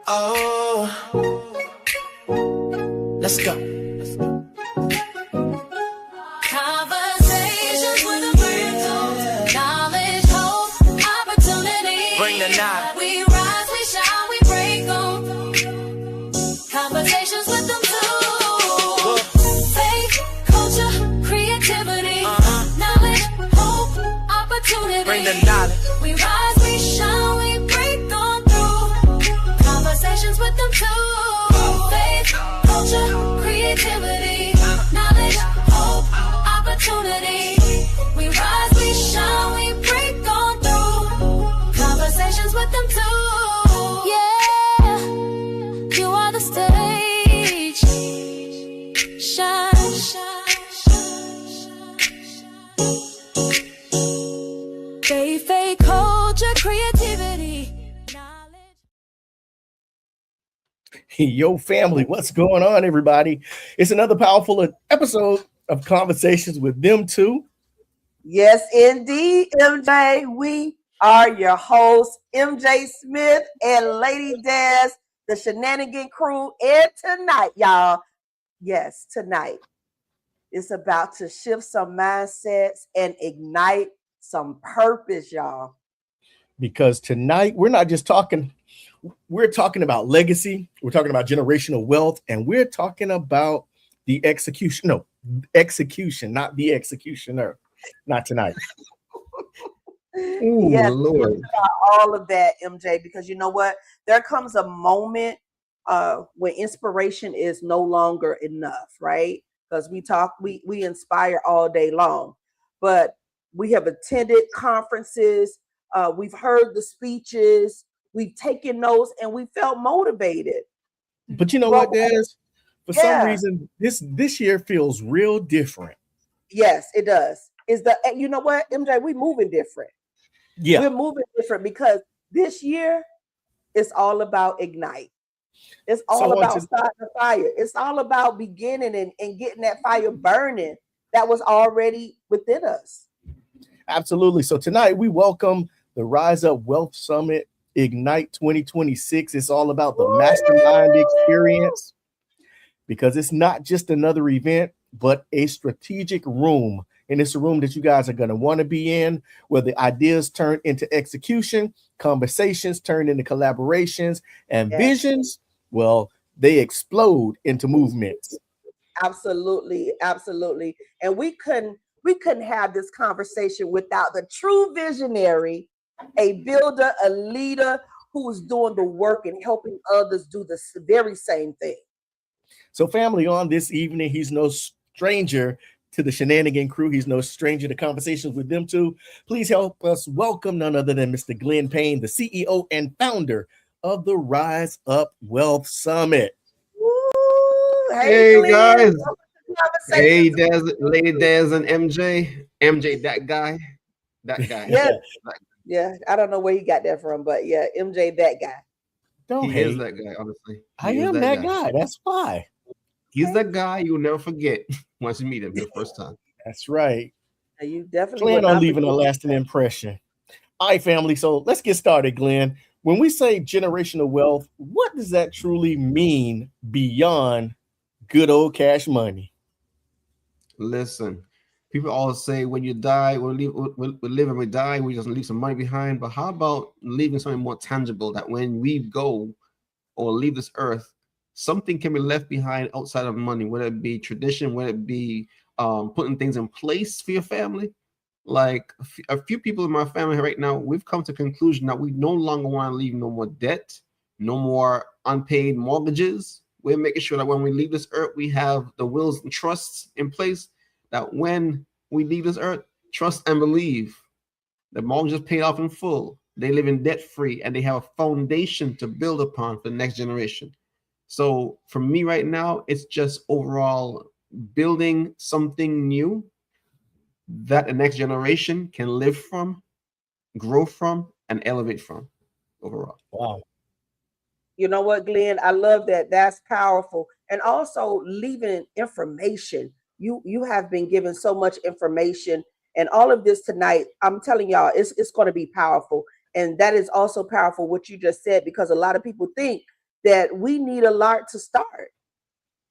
Oh, let's go. Conversations with a friend, knowledge, hope, opportunity. Bring the knowledge. We rise, we shine, we break on. Conversations with them too. Faith, culture, creativity, knowledge, hope, opportunity. Bring the knowledge. We rise, we shine, we break on through. Conversations with them too. Faith, culture, creativity, knowledge, hope, opportunity. We rise, we shine, we break on through. Conversations with them too. Yeah, you are the stage. Shine, shine, shine, shine. Faith, culture, creativity, knowledge. Yo, family, what's going on, everybody? It's another powerful episode of Conversations with Them Two. Yes, indeed, MJ. We are your hosts, MJ Smith and Lady Des, the Shenanigans crew. And tonight, y'all, yes, tonight, it's about to shift some mindsets and ignite some purpose, y'all. Because tonight we're not just talking, we're talking about legacy, we're talking about generational wealth, and we're talking about the execution. No, execution, not the executioner. Not tonight. Ooh, yes, Lord. About all of that, MJ, because you know what? There comes a moment when inspiration is no longer enough, right? Because we inspire all day long, but we have attended conferences, we've heard the speeches, we've taken notes, and we felt motivated. But you know what, Des? For some reason, this year feels real different. Yes, it does. You know what, MJ? We moving different. Yeah, we're moving different because this year it's all about ignite. It's all about starting the fire. It's all about beginning and getting that fire burning that was already within us. Absolutely. So tonight we welcome the Rise Up Wealth Summit Ignite 2026. It's all about the mastermind experience, because it's not just another event, but a strategic room. And it's a room that you guys are going to want to be in, where the ideas turn into execution, conversations turn into collaborations, and visions, well, they explode into movements. Absolutely, absolutely. And we couldn't have this conversation without the true visionary, a builder, a leader who's doing the work and helping others do the very same thing. So, family, on this evening, he's no stranger to the Shenanigans crew. He's no stranger to Conversations with Them Two. Please help us welcome none other than Mr. Glenn Payne, the CEO and founder of the Rise Up Wealth Summit. Woo! Hey guys. Hey, Des, Lady Des and MJ. MJ, that guy. Yeah. I don't know where he got that from, but yeah, MJ, that guy. He is that guy, honestly. I am that guy. That's why. He's the guy you'll never forget once you meet him the first time. That's right. You definitely plan on leaving a lasting impression. All right, family. So let's get started, Glenn. When we say generational wealth, what does that truly mean beyond good old cash money? Listen, people always say when you die, we live and we die, we just leave some money behind. But how about leaving something more tangible, that when we go or leave this earth, something can be left behind outside of money, whether it be tradition, whether it be putting things in place for your family. Like a few people in my family right now, we've come to the conclusion that we no longer want to leave no more debt, no more unpaid mortgages. We're making sure that when we leave this earth, we have the wills and trusts in place, that when we leave this earth, trust and believe the mortgage is paid off in full. They live in debt free and they have a foundation to build upon for the next generation. So for me right now, it's just overall building something new that the next generation can live from, grow from, and elevate from overall. Wow. You know what, Glenn? I love that. That's powerful. And also leaving information. You have been given so much information, and all of this tonight, I'm telling y'all, it's going to be powerful. And that is also powerful what you just said, because a lot of people think that we need a lot to start.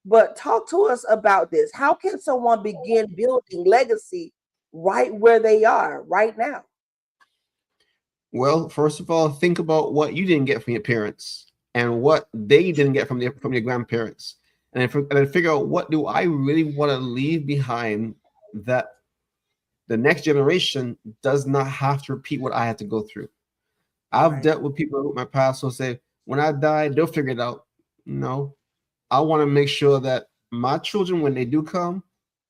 But talk to us about this. How can someone begin building legacy right where they are right now? Well, first of all, think about what you didn't get from your parents and what they didn't get from your grandparents, and then figure out what do I really want to leave behind that the next generation does not have to repeat what I had to go through. I've Right. dealt with people with my past who say, when I die, they'll figure it out. No, I want to make sure that my children, when they do come,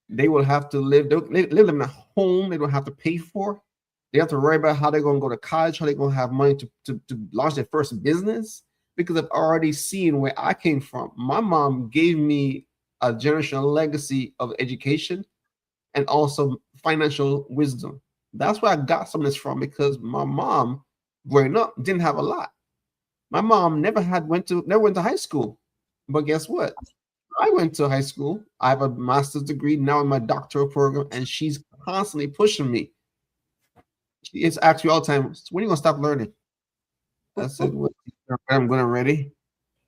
they will have to live in a home they don't have to pay for. They have to worry about how they're going to go to college, how they're going to have money to launch their first business, because I've already seen where I came from. My mom gave me a generational legacy of education and also financial wisdom. That's where I got some of this from, because my mom, growing up, didn't have a lot. My mom never went to high school, but guess what? I went to high school. I have a master's degree now in my doctoral program, and she's constantly pushing me. It's actually all the time. When are you gonna stop learning? I said, well, I'm gonna ready.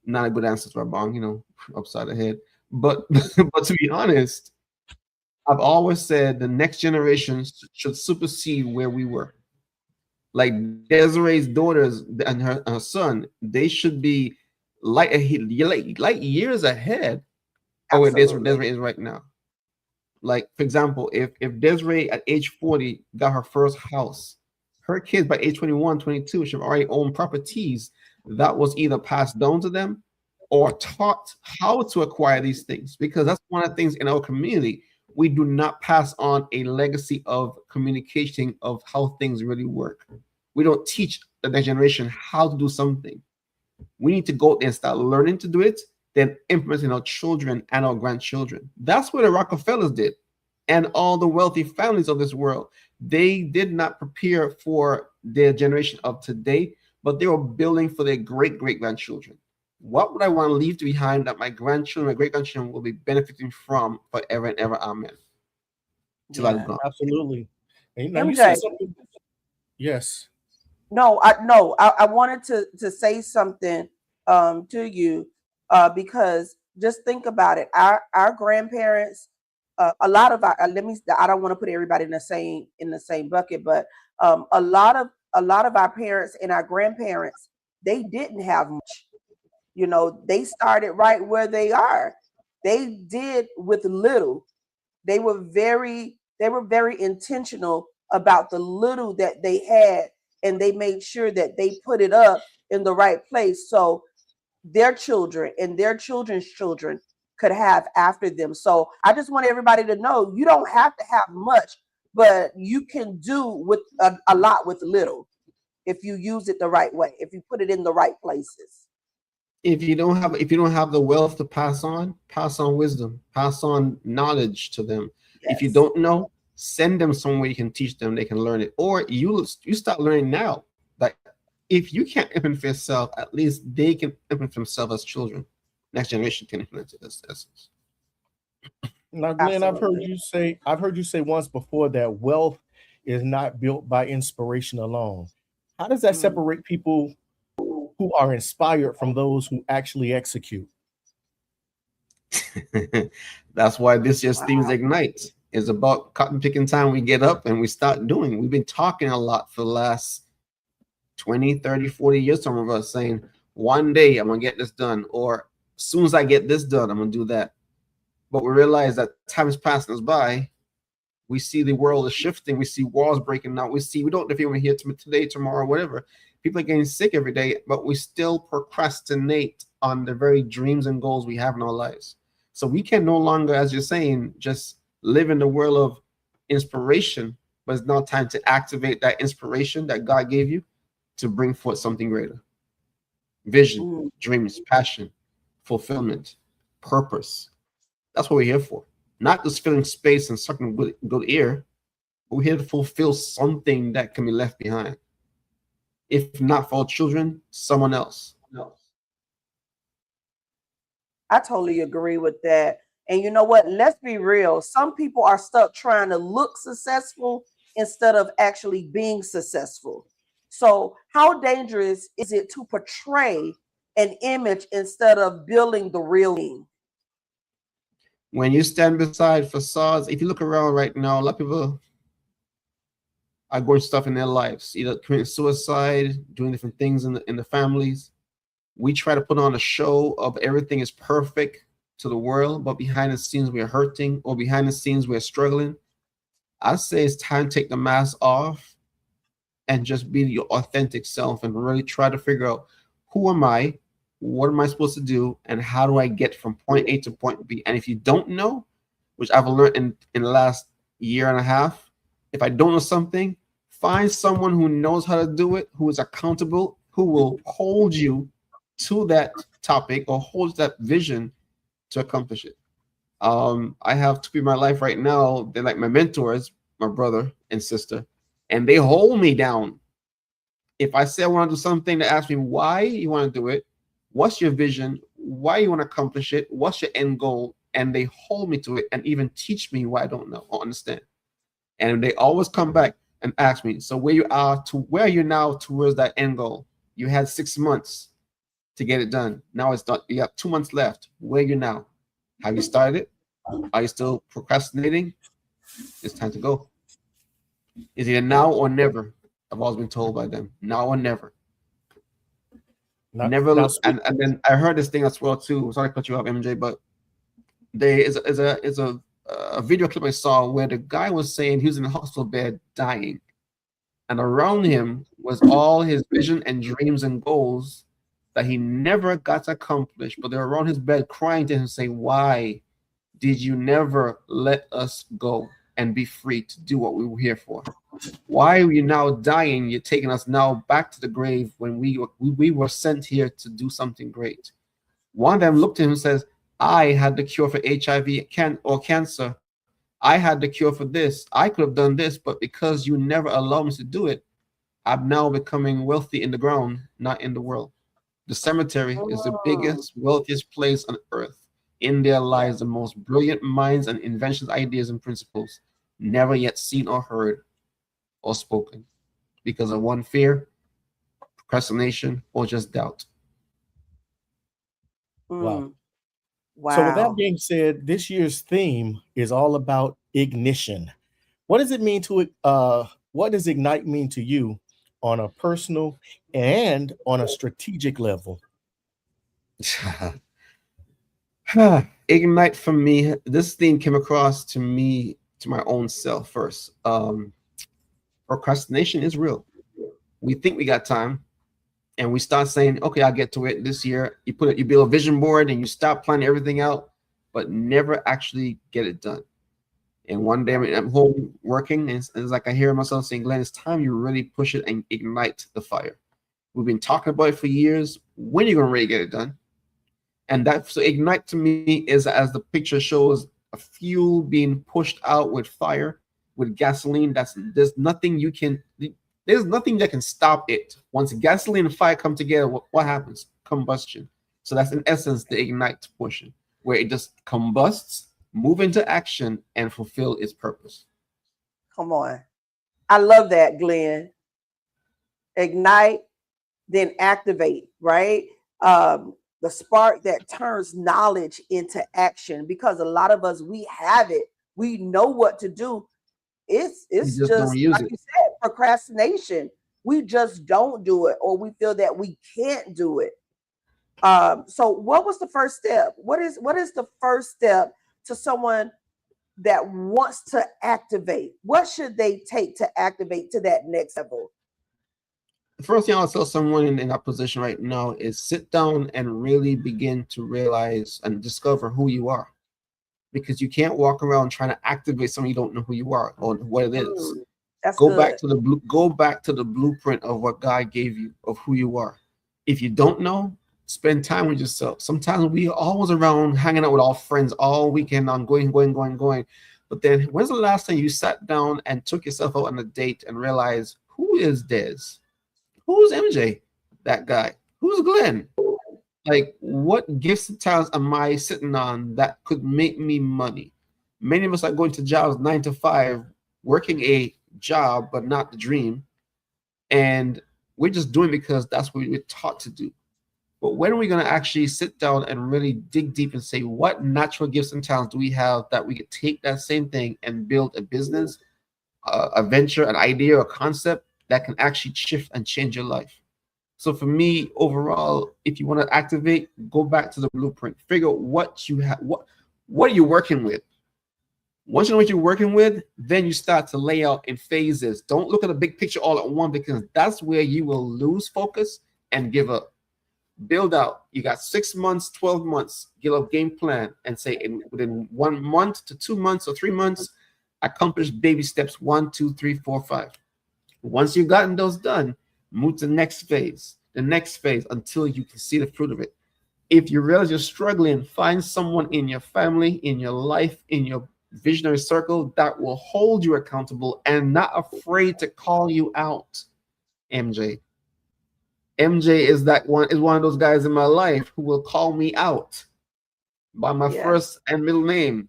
Not a good answer to a bong, upside the head. But but to be honest, I've always said the next generation should supersede where we were. Like Desiree's daughters and her son, they should be light years ahead of where Absolutely. Desiree is right now. Like, for example, if Desiree at age 40 got her first house, her kids by age 21, 22 should have already owned properties that was either passed down to them or taught how to acquire these things. Because that's one of the things in our community. We do not pass on a legacy of communication of how things really work. We don't teach the next generation how to do something. We need to go and start learning to do it, then implementing our children and our grandchildren. That's what the Rockefellers did, and all the wealthy families of this world. They did not prepare for their generation of today, but they were building for their great grandchildren. What would I want to leave behind that my grandchildren, my great grandchildren will be benefiting from forever and ever? Amen. Till I'm Yeah. gone. Absolutely. And now you MJ. said something. Yes. No, I wanted to say something to you, because just think about it. Our grandparents, a lot of our I don't want to put everybody in the same bucket, but a lot of our parents and our grandparents, they didn't have much. They started right where they are. They did with little. They were very intentional about the little that they had, and they made sure that they put it up in the right place so their children and their children's children could have after them. So I just want everybody to know, you don't have to have much, but you can do with a lot with little if you use it the right way, if you put it in the right places. If you don't have the wealth to pass on wisdom, pass on knowledge to them. If you Yes. don't know, send them somewhere you can teach them, they can learn it, or you start learning now. Like, if you can't implement for yourself, at least they can implement for themselves as children. Next generation can implement it as essence. Now, Glenn, Absolutely. I've heard you say once before that wealth is not built by inspiration alone. How does that Mm. separate people who are inspired from those who actually execute? That's why this year's themes Wow. ignite is about cotton picking time. We get up and we start doing. We've been talking a lot for the last 20, 30, 40 years, some of us saying, one day I'm gonna get this done, or as soon as I get this done, I'm gonna do that. But we realize that time is passing us by. We see the world is shifting. We see walls breaking out. We don't know if you want to hear today, tomorrow, whatever. People are getting sick every day, but we still procrastinate on the very dreams and goals we have in our lives. So we can no longer, as you're saying, just live in the world of inspiration, but it's now time to activate that inspiration that God gave you to bring forth something greater. Vision, Mm. dreams, passion, fulfillment, purpose. That's what we're here for. Not just filling space and sucking good air, but we're here to fulfill something that can be left behind. If not for our children, someone else. I totally agree with that. And you know what? Let's be real. Some people are stuck trying to look successful instead of actually being successful. So how dangerous is it to portray an image instead of building the real thing? When you stand beside facades, if you look around right now, a lot of people are going through stuff in their lives, either committing suicide, doing different things in the families. We try to put on a show of everything is perfect to the world, but behind the scenes we're hurting, or behind the scenes we're struggling. I say it's time to take the mask off and just be your authentic self and really try to figure out, who am I, what am I supposed to do, and how do I get from point A to point B. And if you don't know, which I've learned in the last year and a half, if I don't know something, find someone who knows how to do it, who is accountable, who will hold you to that topic or hold that vision to accomplish it. I have two people in my life right now. They're like my mentors, my brother and sister, and they hold me down. If I say I want to do something, they ask me why you want to do it, what's your vision, why you want to accomplish it, what's your end goal, and they hold me to it and even teach me what I don't know or understand. And they always come back and ask me, so where are you now towards that end goal? You had 6 months to get it done. Now it's done. You have 2 months left. Where are you now? Have you started? Are you still procrastinating? It's time to go. Is either now or never. I've always been told by them, now or never. Never. And then I heard this thing as well too. Sorry to cut you off, MJ, but there is a video clip I saw where the guy was saying he was in the hospital bed dying, and around him was all his vision and dreams and goals that he never got to accomplish, but they're around his bed crying to him saying, why did you never let us go and be free to do what we were here for? Why are you now dying? You're taking us now back to the grave when we were sent here to do something great. One of them looked at him and says, I had the cure for HIV or cancer. I had the cure for this. I could have done this, but because you never allowed me to do it, I'm now becoming wealthy in the ground, not in the world. The cemetery is the biggest, wealthiest place on earth. In there lies the most brilliant minds and inventions, ideas, and principles never yet seen or heard or spoken because of one fear, procrastination, or just doubt. Wow. Wow. So with that being said, this year's theme is all about ignition. What does it mean what does Ignite mean to you on a personal and on a strategic level? Ignite for me, this theme came across to me, to my own self first. Procrastination is real. We think we got time and we start saying, okay, I'll get to it this year. You build a vision board and you stop planning everything out, but never actually get it done. And one day I'm home working, and it's like I hear myself saying, Glenn, it's time you really push it and ignite the fire. We've been talking about it for years. When are you going to really get it done? And so ignite to me is, as the picture shows, a fuel being pushed out with fire, with gasoline. There's nothing that can stop it. Once gasoline and fire come together, what happens? Combustion. So that's in essence the ignite portion, where it just combusts, move into action, and fulfill its purpose. Come on. I love that, Glenn. Ignite, then activate, right? The spark that turns knowledge into action, because a lot of us, we have it. We know what to do. It's just like you said, procrastination. We just don't do it, or we feel that we can't do it. So what was the first step? What is the first step to someone that wants to activate? What should they take to activate to that next level? The first thing I'll tell someone in that position right now is sit down and really begin to realize and discover who you are. Because you can't walk around trying to activate something you don't know who you are or what it is. Go back to the blueprint of what God gave you, of who you are. If you don't know, spend time with yourself. Sometimes we are always around hanging out with our friends all weekend on going. But then when's the last time you sat down and took yourself out on a date and realized, who is Des? Who's MJ? That guy? Who's Glenn? Like, what gifts and talents am I sitting on that could make me money? Many of us are going to jobs 9 to 5, working a job, but not the dream. And We're just doing because that's what we're taught to do. But when are we going to actually sit down and really dig deep and say, what natural gifts and talents do we have that we could take that same thing and build a business, a venture, an idea, or concept that can actually shift and change your life? So for me, overall, if you want to activate, go back to the blueprint. Figure out what you have, what are you working with? Once you know what you're working with, then you start to lay out in phases. Don't look at the big picture all at once, because that's where you will lose focus and give up. Build out. You got 6 months, 12 months. Get a game plan and say within 1 month to 2 months or 3 months, accomplish baby steps 1, 2, 3, 4, 5. Once you've gotten those done, move to the next phase, until you can see the fruit of it. If you realize you're struggling, find someone in your family, in your life, in your visionary circle that will hold you accountable and not afraid to call you out. MJ is one of those guys in my life who will call me out by my first and middle name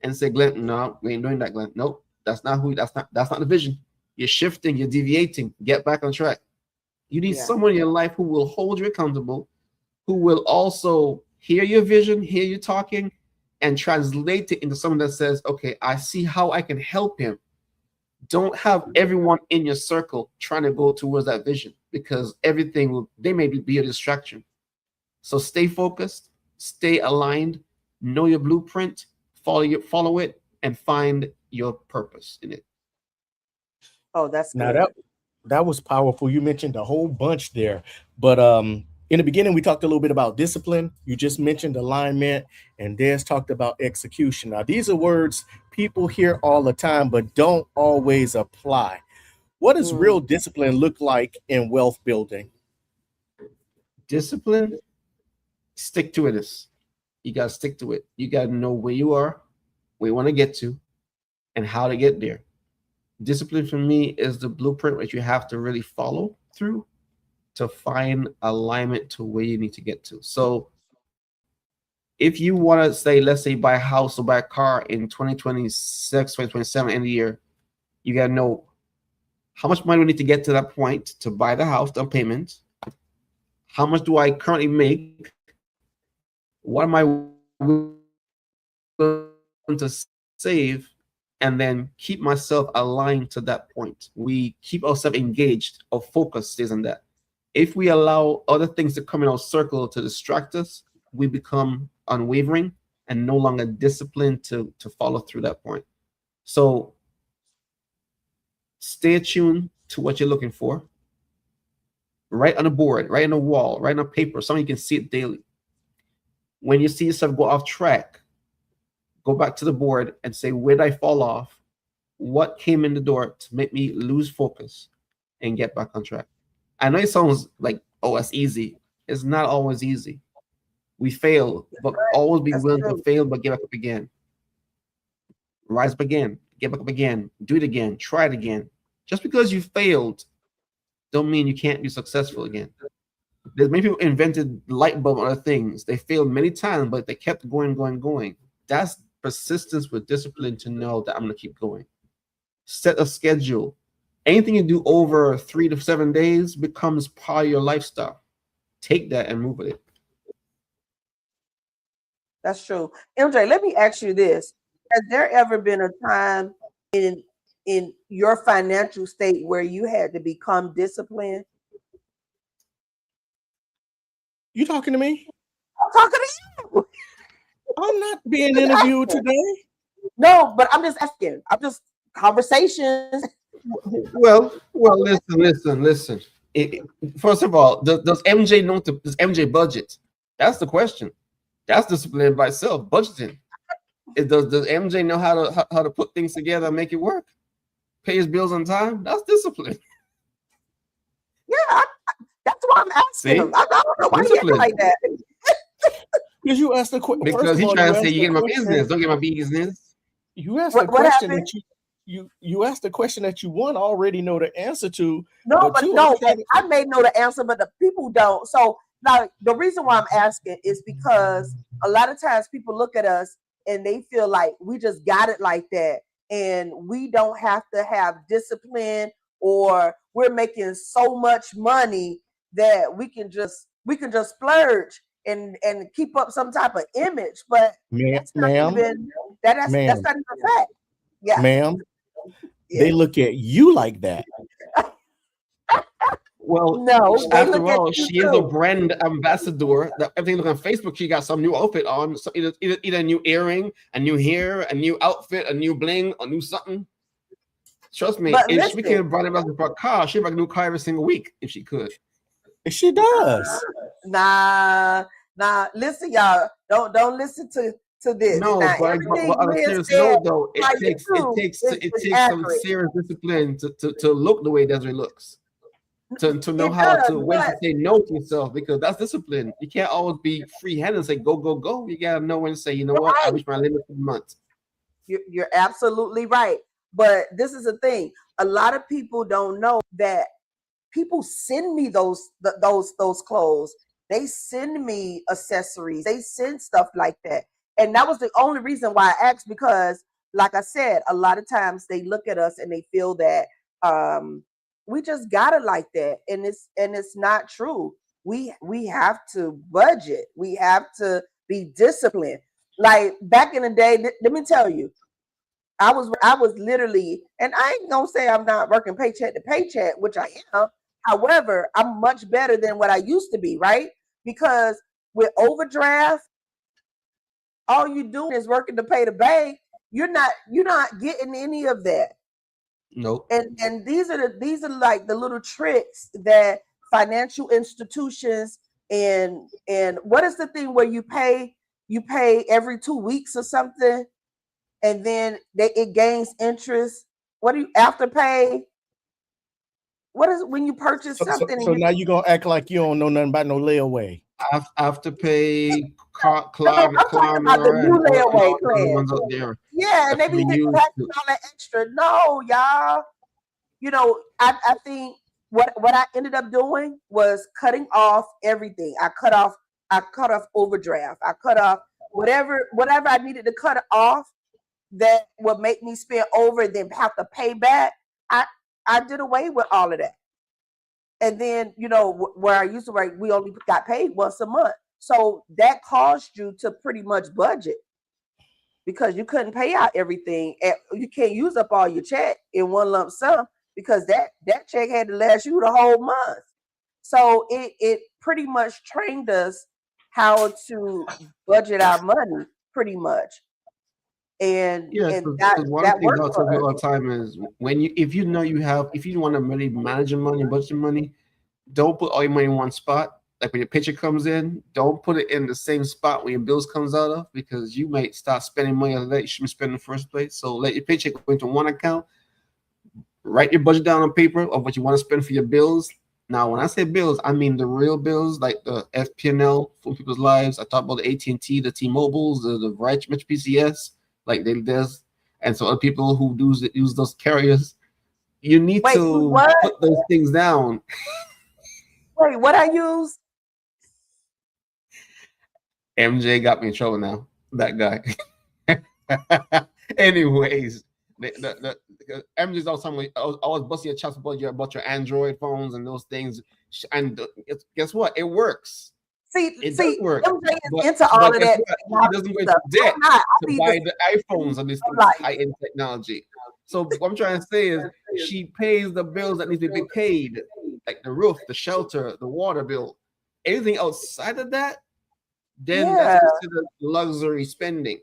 and say, Glenn, no, we ain't doing that, Glenn. Nope, that's not the vision. You're shifting, you're deviating. Get back on track. You need someone in your life who will hold you accountable, who will also hear your vision, hear you talking, and translate it into someone that says, okay, I see how I can help him. Don't have everyone in your circle trying to go towards that vision, because they may be a distraction. So stay focused, stay aligned, know your blueprint, follow it, and find your purpose in it. Oh, that's good. Now that was powerful. You mentioned a whole bunch there, but in the beginning we talked a little bit about discipline. You just mentioned alignment, and Des talked about execution. Now these are words people hear all the time but don't always apply. What does real discipline look like in wealth building? Discipline, stick to it. You got to stick to it. You got to know where you are, where you want to get to, and how to get there. Discipline for me is the blueprint that you have to really follow through to find alignment to where you need to get to. So if you want to say, let's say, buy a house or buy a car in 2026, 2027, end of the year, you got to know how much money we need to get to that point to buy the house, down payment. How much do I currently make? What am I willing to save? And then keep myself aligned to that point. We keep ourselves engaged. Our focus stays on that. If we allow other things to come in our circle to distract us, we become unwavering and no longer disciplined to follow through that point. So stay attuned to what you're looking for. Write on a board, write on a wall, write on a paper, something you can see it daily. When you see yourself go off track, go back to the board and say, where did I fall off? What came in the door to make me lose focus and get back on track? I know it sounds like, oh, that's easy. It's not always easy. We fail, but always be willing to fail, but get back up again. Rise up again, get back up again, do it again, try it again. Just because you failed, don't mean you can't be successful again. There's many people invented light bulb and other things. They failed many times, but they kept going. That's persistence with discipline to know that I'm going to keep going. Set a schedule. Anything you do over 3 to 7 days becomes part of your lifestyle. Take that and move with it. That's true. MJ, let me ask you this. Has there ever been a time in your financial state where you had to become disciplined? You talking to me? I'm talking to you. I'm not being interviewed today. No, but I'm just asking. I'm just conversations. Well, listen. First of all, does MJ know does MJ budget? That's the question. That's discipline by itself, budgeting. Does MJ know how to put things together and make it work? Pay his bills on time? That's discipline. Yeah, that's why I'm asking him. I don't know why he acting like that. Because you asked the question. Because he's trying to say, you get my business. Don't get my business. You asked the question that you asked the question that you one already know the answer to. No, but no, I may know the answer, but the people don't. So now the reason why I'm asking is because a lot of times people look at us and they feel like we just got it like that, and we don't have to have discipline or we're making so much money that we can just splurge and keep up some type of image. But that's not Ma'am, even that's ma'am, not even a fact. Yeah, ma'am, yeah. they look at you like that. Well, No, they after look at all, you she is a too. brand ambassador. That everything look on Facebook, she got some new outfit on. So either a new earring, a new hair, a new outfit, a new bling, a new something. Trust me, But if she became a listen, brand ambassador for a car, she'd buy a new car every single week if she could. She does. nah, listen, y'all. Don't listen to this. No, Now, but everything on a Liz serious said note, though, by you too it is takes some accurate. serious discipline to look the way Desiree looks. To know It how does, to when to but say no to yourself, because that's discipline. You can't always be free handed and say go go go. You gotta know when to say, you know what, I right. reached my limit for the month. You're absolutely right. But this is the thing: a lot of people don't know that people send me those clothes. They send me accessories. They send stuff like that, and that was the only reason why I asked, because, like I said, a lot of times they look at us and they feel that we just got it like that, and it's not true. We have to budget. We have to be disciplined. Like back in the day, let me tell you, I was literally, and I ain't gonna say I'm not working paycheck to paycheck, which I am. However, I'm much better than what I used to be, right? Because with overdraft, all you doing is working to pay the bank. You're not getting any of that. Nope. And these are like the little tricks that financial institutions and what is the thing where you pay every 2 weeks or something, and then it gains interest. What do you afterpay? What is when you purchase something and So you now you gonna act like you don't know nothing about no layaway. Afterpay, no, I'm talking about the Klarna, new and layaway all the other plan. ones out there Yeah, and that they be we getting use taxes to. all that extra. No, y'all. You know, I think what I ended up doing was cutting off everything. I cut off overdraft. I cut off whatever I needed to cut off that would make me spend over and then have to pay back. I I did away with all of that. And then, where I used to work, we only got paid once a month. So that caused you to pretty much budget because you couldn't pay out everything. And you can't use up all your check in one lump sum because that check had to last you the whole month. So it pretty much trained us how to budget our money pretty much. And Yeah, and because one of the that things worked I'll tell for you us. all the time is when if you want to really manage your money, budget your money, don't put all your money in one spot. Like when your paycheck comes in, don't put it in the same spot when your bills comes out of, because you might start spending money that you shouldn't spend in the first place. So let your paycheck go into one account. Write your budget down on paper of what you want to spend for your bills. Now, when I say bills, I mean the real bills, like the FPNL for people's lives. I talk about the AT&T, the T-Mobiles, the Rich PCS, like there's, and so other people who use those carriers. You need Wait, to what? put those things down. Wait, what I use? MJ got me in trouble now. That guy. Anyways, MJ's always busting your chops about your Android phones and those things. And guess what? It works. It does See, work. MJ is But into all of guess that what? He technology doesn't go into stuff. debt I'm not. I to need buy to the iPhones and this like high-end technology. So what I'm trying to say is she pays the bills that need to be paid, like the roof, the shelter, the water bill. Anything outside of that, then that's yeah, considered luxury spending.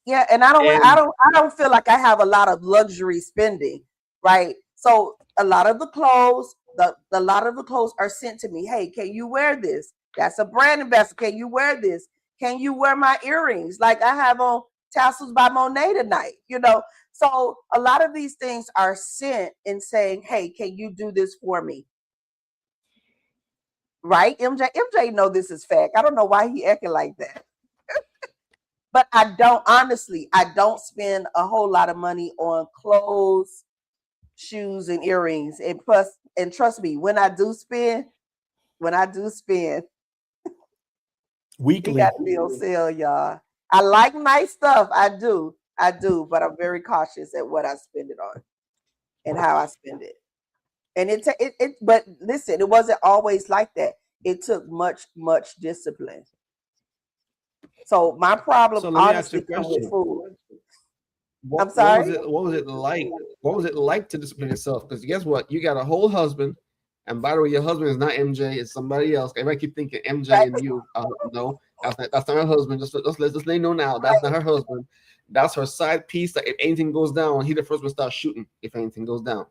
yeah, and I And don't feel like I have a lot of luxury spending, right? So a lot of the clothes, the lot of the clothes are sent to me. Hey, can you wear this? That's a brand ambassador. Can you wear this? Can you wear my earrings? Like I have on tassels by Monet tonight, So a lot of these things are sent and saying, hey, can you do this for me? Right? MJ know this is fact. I don't know why he acting like that. But I don't spend a whole lot of money on clothes, shoes, and earrings. And trust me, when I do spend, it Weekly. got to be on sale, y'all. I like nice stuff. I do, but I'm very cautious at what I spend it on. and how I spend it. And but listen, it wasn't always like that. It took much discipline. So my problem So let me ask you honestly a come with question. food. I'm What was sorry. it? What was it like? What was it like to discipline yourself? Because guess what? You got a whole husband, and by the way, your husband is not MJ. It's somebody else. Everybody keep thinking MJ and you. No, that's not her husband. Just let you know now. That's not her husband. That's her side piece. That if anything goes down, he the first one to start shooting. If anything goes down.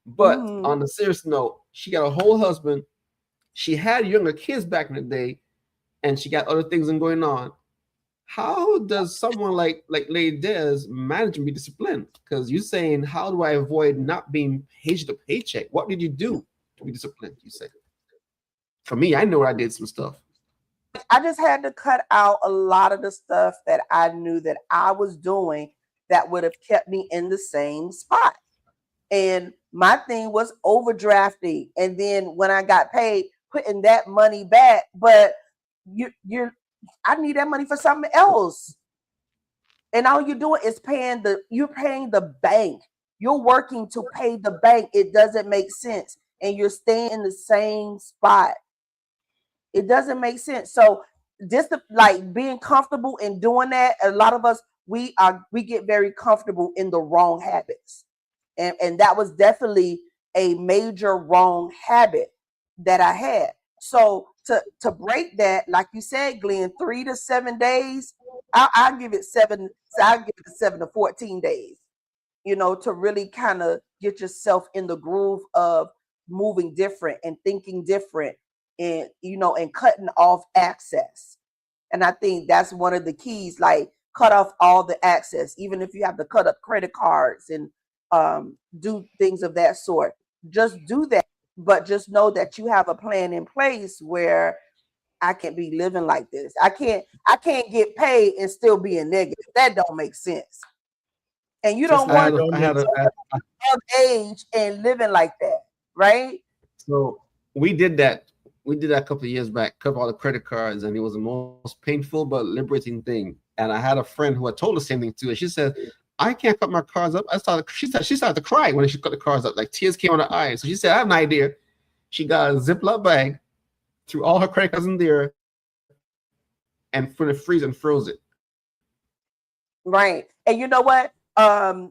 But Mhm. on the serious note, she got a whole husband. She had younger kids back in the day, and she got other things going on. How does someone like Lady Des manage to be disciplined? Because you're saying, how do I avoid not being paycheck to paycheck? What did you do to be disciplined? You say. For me, I know I did some stuff. I just had to cut out a lot of the stuff that I knew that I was doing that would have kept me in the same spot. And my thing was overdrafting. And then when I got paid, putting that money back. But you're I need that money for something else. And all you're doing is you're paying the bank. You're working to pay the bank. It doesn't make sense. And you're staying in the same spot. It doesn't make sense. So just like being comfortable in doing that, a lot of us we get very comfortable in the wrong habits. And that was definitely a major wrong habit that I had. So to break that, like you said, Glenn, 3 to 7 days, I'll give it seven. So I'll give it 7 to 14 days. To really kind of get yourself in the groove of moving different and thinking different, and and cutting off access. And I think that's one of the keys. Like, cut off all the access, even if you have to cut up credit cards and do things of that sort. Just do that, but just know that you have a plan in place where I can't be living like this. I can't get paid and still be a negative. That don't make sense. And you Just don't like want it don't make sense. of age and living like that, right? So we did that. We did that a couple of years back, cover all the credit cards, and it was the most painful but liberating thing. And I had a friend who had told the same thing too. And she said, I can't cut my cards up. She started to cry when she cut the cards up, like tears came on her eyes. So she said, I have an idea. She got a Ziploc bag, threw all her credit cards in there, and put it in the freezer and froze it. Right. And you know what?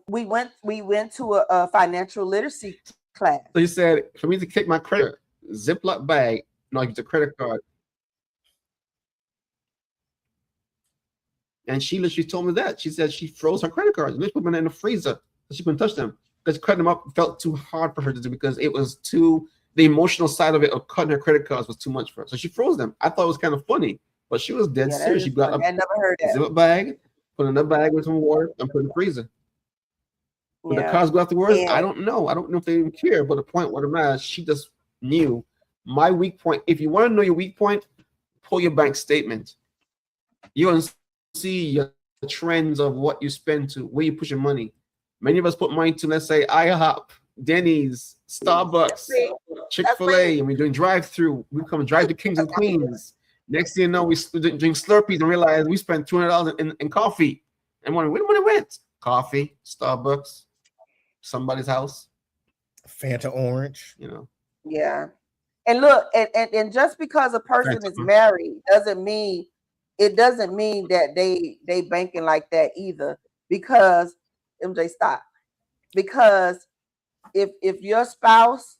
We went to a financial literacy class. So you said, for me to kick my credit, Ziploc bag, no, use a credit card. And she literally told me that. She said she froze her credit cards. She put them in the freezer. So she couldn't touch them. Because cutting them up felt too hard for her to do, because it was the emotional side of it of cutting her credit cards was too much for her. So she froze them. I thought it was kind of funny, but she was dead Yeah, that serious. is She got funny. a I never heard that. Ziploc bag, put in a bag with some water, and put in the freezer. When the Yeah. cards go afterwards, And I don't know. I don't know if they even care. But the point what it matters, she just knew my weak point. If you want to know your weak point, pull your bank statement. You're gonna see your trends of what you spend to, where you put your money. Many of us put money to, let's say, IHOP, Denny's, Starbucks, Chick-fil-A, and we're doing drive-through. We come drive to Kings and Queens. Next thing you know, we drink Slurpees and realize we spent $200 in coffee. And wondering, where the money went? Coffee, Starbucks, somebody's house. Fanta orange. yeah. And look, and just because a person is married doesn't mean that they banking like that either. Because MJ, stop. Because if your spouse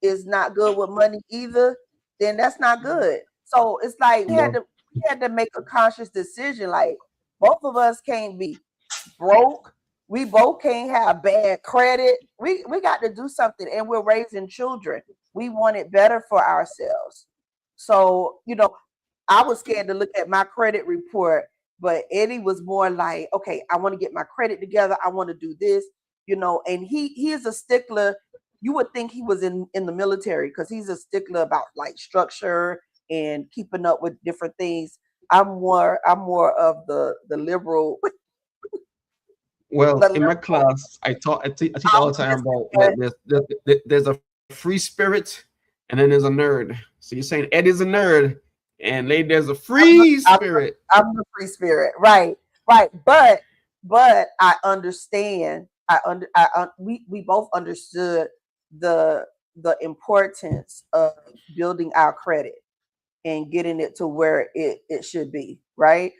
is not good with money either, then that's not good. So it's like we had to make a conscious decision. Like, both of us can't be broke. We both can't have bad credit. We got to do something, and we're raising children. We want it better for ourselves. So, I was scared to look at my credit report, but Eddie was more like, okay, I want to get my credit together. I want to do this, and he is a stickler. You would think he was in the military, because he's a stickler about like structure and keeping up with different things. I'm more of the liberal. Well, in my class, I teach all the time about there's a free spirit and then there's a nerd. So you're saying Ed is a nerd, and lady, there's a free spirit. I'm the free spirit, right? But I understand we both understood the importance of building our credit and getting it to where it should be, right?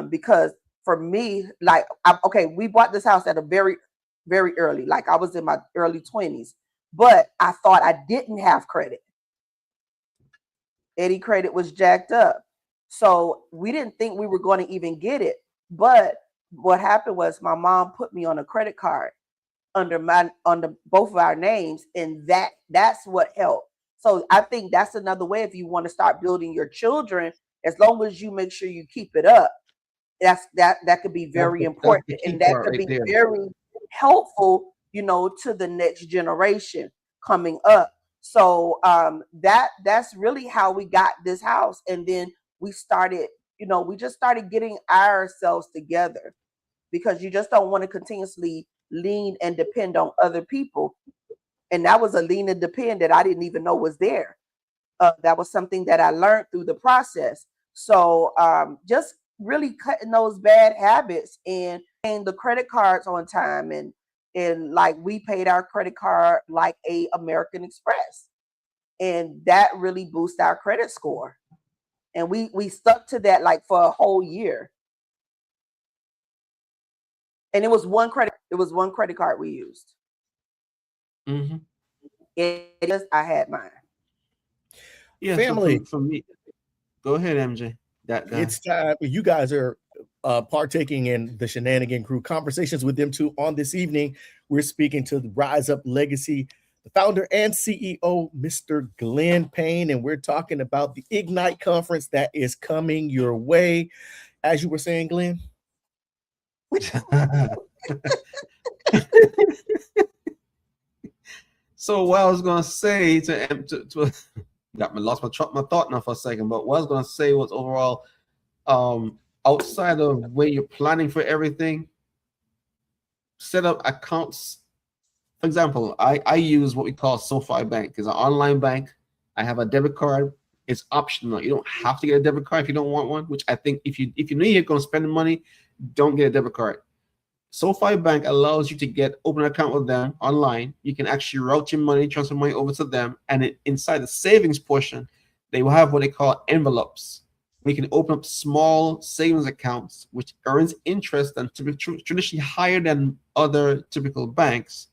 Because for me, like, okay, we bought this house at a very, very early, like I was in my early 20s, but I thought I didn't have credit. Eddie credit was jacked up. So we didn't think we were going to even get it. But what happened was my mom put me on a credit card under both of our names, and that's what helped. So I think that's another way if you want to start building your children, as long as you make sure you keep it up, that could be very important, and that could be very helpful, to the next generation coming up. So that's really how we got this house, and then we just started getting ourselves together, because you just don't want to continuously lean and depend on other people. And that was a lean and depend that I didn't even know was there. That was something that I learned through the process. So just really cutting those bad habits and paying the credit cards on time, and like we paid our credit card like a American Express, and that really boosted our credit score. And we stuck to that like for a whole year. And it was one credit card we used. Mm-hmm. I had mine. Yeah, Family. So for me, go ahead, MJ. It's time. You guys are partaking in the Shenanigan Crew. Conversations with them too on this evening. We're speaking to the Rise Up Legacy, the founder and CEO, Mr. Glenn Payne, and we're talking about the Ignite conference that is coming your way. As you were saying, Glenn. So what I was gonna say to lost my thought now for a second, but what I was gonna say was overall, outside of where you're planning for everything, set up accounts. For example, I use what we call SoFi Bank. It's an online bank. I have a debit card. It's optional. You don't have to get a debit card if you don't want one, which I think if you know you're going to spend the money, don't get a debit card. SoFi Bank allows you to open an account with them online. You can actually route your money, transfer money over to them, and inside the savings portion, they will have what they call envelopes. We can open up small savings accounts, which earns interest and traditionally higher than other typical banks.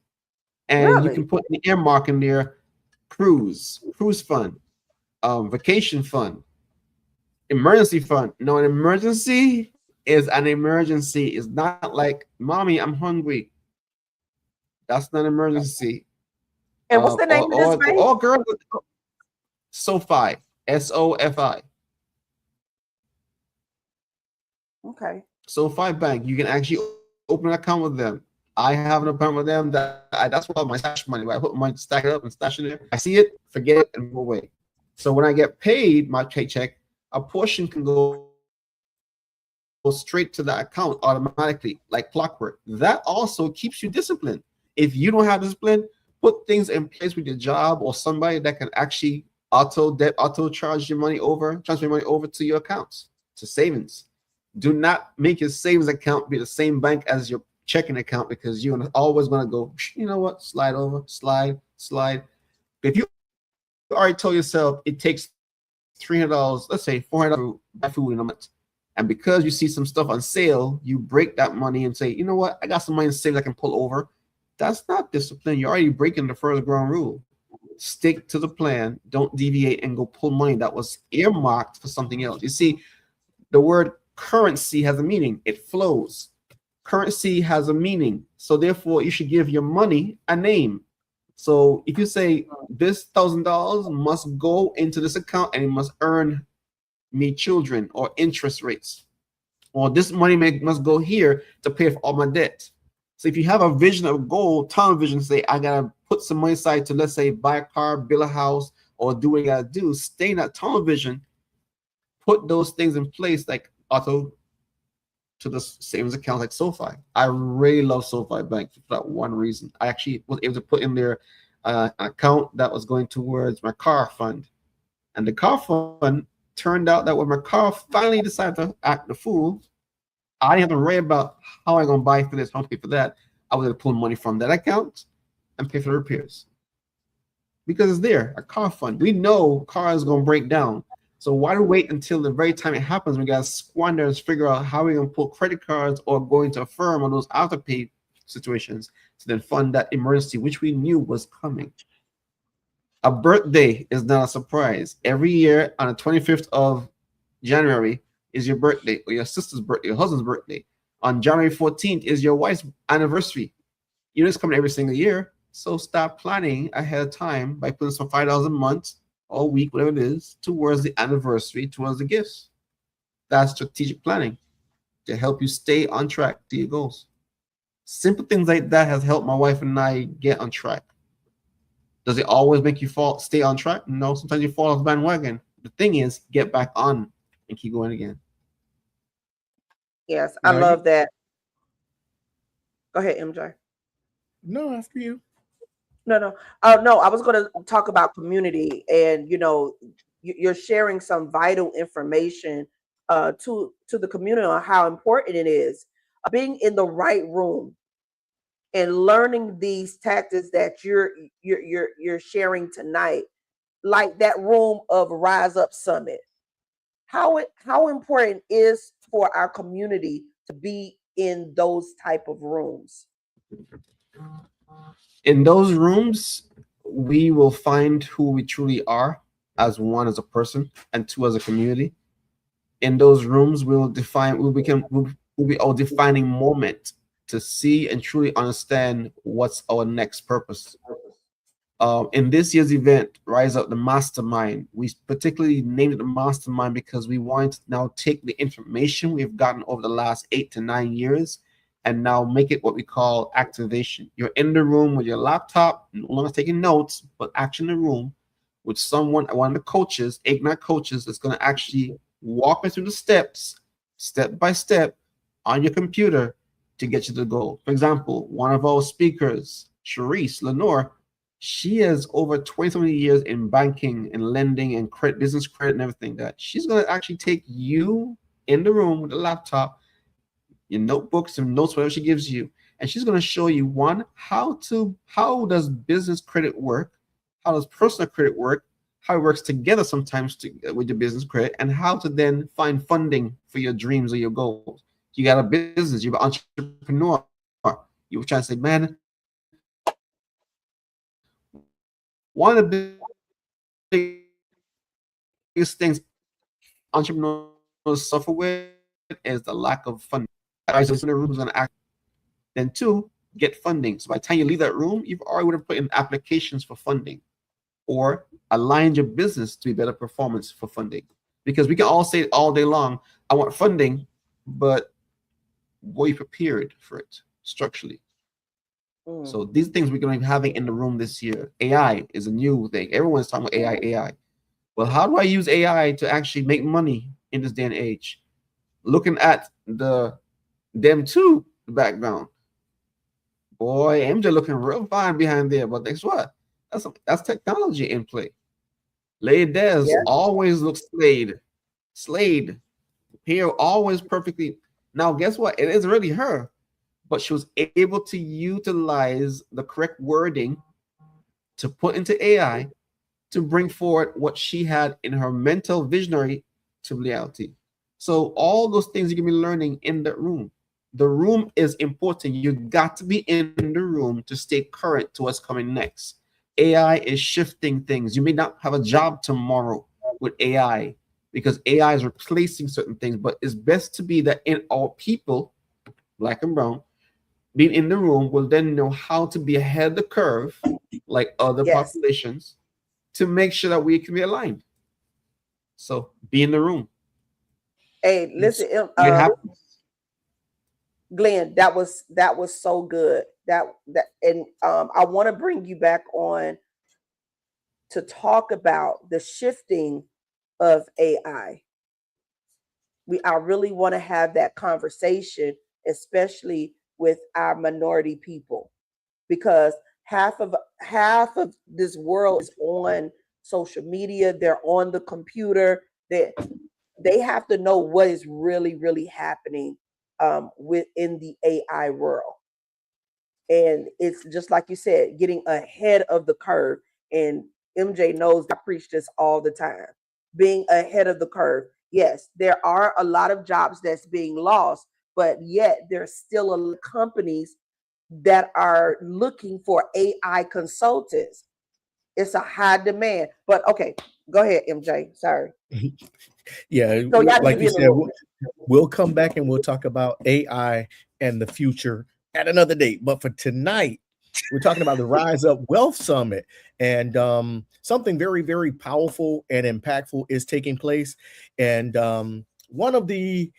And Really? you can put the earmark in there: cruise fund, vacation fund, emergency fund. No, an emergency is an emergency. It's not like, mommy, I'm hungry. That's not an emergency. And what's the name of this bank? Oh, girl, SoFi, SoFi. Okay. SoFi Bank. You can actually open an account with them. I have an account with them. That's what my stash money. Where I put my money, stack it up, and stash it there. I see it, forget it, and move away. So when I get paid my paycheck, a portion can go straight to that account automatically, like clockwork. That also keeps you disciplined. If you don't have discipline, put things in place with your job or somebody that can actually auto charge your money over, transfer your money over to your accounts, to savings. Do not make your savings account be the same bank as your checking account, because you're always going to go, you know what, slide over, slide. If you already told yourself it takes $300, let's say $400 to buy food in a month, and because you see some stuff on sale, you break that money and say, you know what, I got some money in savings I can pull over. That's not discipline. You're already breaking the first ground rule. Stick to the plan. Don't deviate and go pull money that was earmarked for something else. You see, the word currency has a meaning. It flows. Currency has a meaning. So therefore, you should give your money a name. So if you say this $1,000 must go into this account and it must earn me children or interest rates, or this money must go here to pay for all my debt. So if you have a vision, a goal, tunnel vision, say I gotta put some money aside to, let's say, buy a car, build a house, or do what you gotta do, stay in that tunnel vision, put those things in place, like auto to the savings account like SoFi. I really love SoFi Bank for that one reason. I actually was able to put in there an account that was going towards my car fund, and the car fund turned out that when my car finally decided to act the fool, I didn't have to worry about how I'm going to buy for this, how to pay for that. I was able to pull money from that account and pay for the repairs because it's there, a car fund. We know car is going to break down. So why do we wait until the very time it happens? We got to squander and figure out how we're going to pull credit cards or go into a firm on those afterpay situations to then fund that emergency, which we knew was coming. A birthday is not a surprise. Every year on the 25th of January is your birthday, or your sister's birthday, your husband's birthday. On January 14th is your wife's anniversary. You know it's coming every single year. So start planning ahead of time by putting some $5 a month or a week, whatever it is, towards the anniversary, towards the gifts. That's strategic planning to help you stay on track to your goals. Simple things like that has helped my wife and I get on track. Does it always make you stay on track? No, sometimes you fall off the bandwagon. The thing is, get back on and keep going again. Yes, I love that. Go ahead, MJ. No, after you. No. No, I was going to talk about community, and you're sharing some vital information to the community on how important it is being in the right room and learning these tactics that you're sharing tonight, like that room of Rise Up Summit. How important is for our community to be in those type of rooms? In those rooms, we will find who we truly are as one, as a person, and two, as a community. In those rooms, we'll be our defining moment to see and truly understand what's our next purpose. In this year's event, Rise Up the Mastermind, we particularly named it the Mastermind because we want to now take the information we've gotten over the last 8 to 9 years and now make it what we call activation. You're in the room with your laptop, no longer taking notes, but actually in the room with someone, one of the coaches, Ignite coaches, that's going to actually walk you through the steps, step by step, on your computer to get you to the goal. For example, one of our speakers, Charisse Lenore, she has over 20 years in banking and lending and credit, business credit and everything. That she's going to actually take you in the room with a laptop, your notebooks and notes, whatever she gives you, and she's going to show you how does business credit work, how does personal credit work, how it works together sometimes with your business credit, and how to then find funding for your dreams or your goals. You got a business, you're an entrepreneur. You were trying to say, man, one of the biggest things entrepreneurs suffer with is the lack of funding. So the room is going to act. Then 2, get funding. So by the time you leave that room, you've already would have put in applications for funding or aligned your business to be better performance for funding. Because we can all say all day long, I want funding, but were you prepared for it structurally? So these things we're going to be having in the room this year. AI is a new thing. Everyone's talking about AI. Well, how do I use AI to actually make money in this day and age? Looking at the them too background. Boy, MJ looking real fine behind there, but guess what? That's technology in play. Lady Des always looks slayed. Hair always perfectly. Now, guess what? It is really her, but she was able to utilize the correct wording to put into AI to bring forward what she had in her mental visionary to reality. So all those things you can be learning in that room. The room is important. You got to be in the room to stay current to what's coming next. AI is shifting things. You may not have a job tomorrow with AI because AI is replacing certain things, but it's best to be that in our people, black and brown, being in the room will then know how to be ahead of the curve like other populations to make sure that we can be aligned. So be in the room. Hey, listen, Glenn, that was so good. And I want to bring you back on to talk about the shifting of AI. I really want to have that conversation, especially with our minority people, because half of this world is on social media. They're on the computer. They have to know what is really happening within the AI world. And it's just like you said, getting ahead of the curve. And MJ knows I preach this all the time. Being ahead of the curve. Yes, there are a lot of jobs that's being lost, but yet there's still a lot of companies that are looking for AI consultants. It's a high demand. But okay, go ahead, MJ. Sorry. Yeah, So y'all like you deviate a said, little bit. we'll come back and we'll talk about AI and the future at another date. But for tonight, we're talking about the Rise Up Wealth Summit, and something very, very powerful and impactful is taking place. And one of the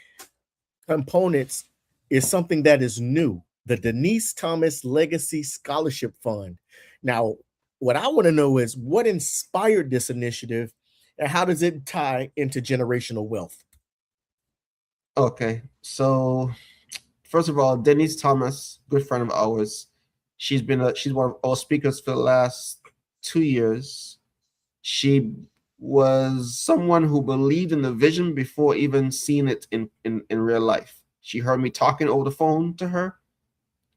components is something that is new, the Denise Thomas Legacy Scholarship Fund. Now, what I want to know is what inspired this initiative and how does it tie into generational wealth? Okay, so first of all, Denise Thomas, good friend of ours, she's one of our speakers for the last 2 years. She was someone who believed in the vision before even seeing it in real life. She heard me talking over the phone to her,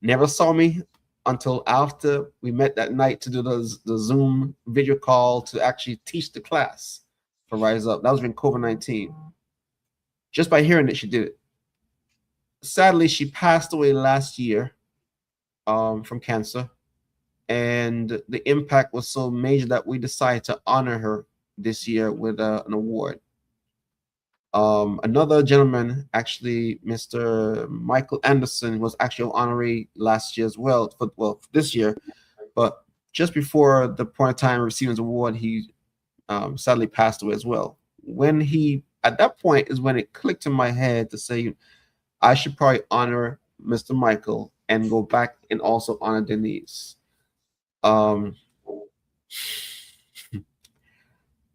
never saw me until after we met that night to do the Zoom video call to actually teach the class for Rise Up. That was during COVID-19. Just by hearing it, she did it. Sadly, she passed away last year from cancer, and the impact was so major that we decided to honor her this year with an award. Another gentleman, actually, Mr. Michael Anderson, was actually an honoree last year as well, for this year, but just before the point of time receiving his award, he sadly passed away as well. At that point is when it clicked in my head to say, I should probably honor Mr. Michael and go back and also honor Denise. I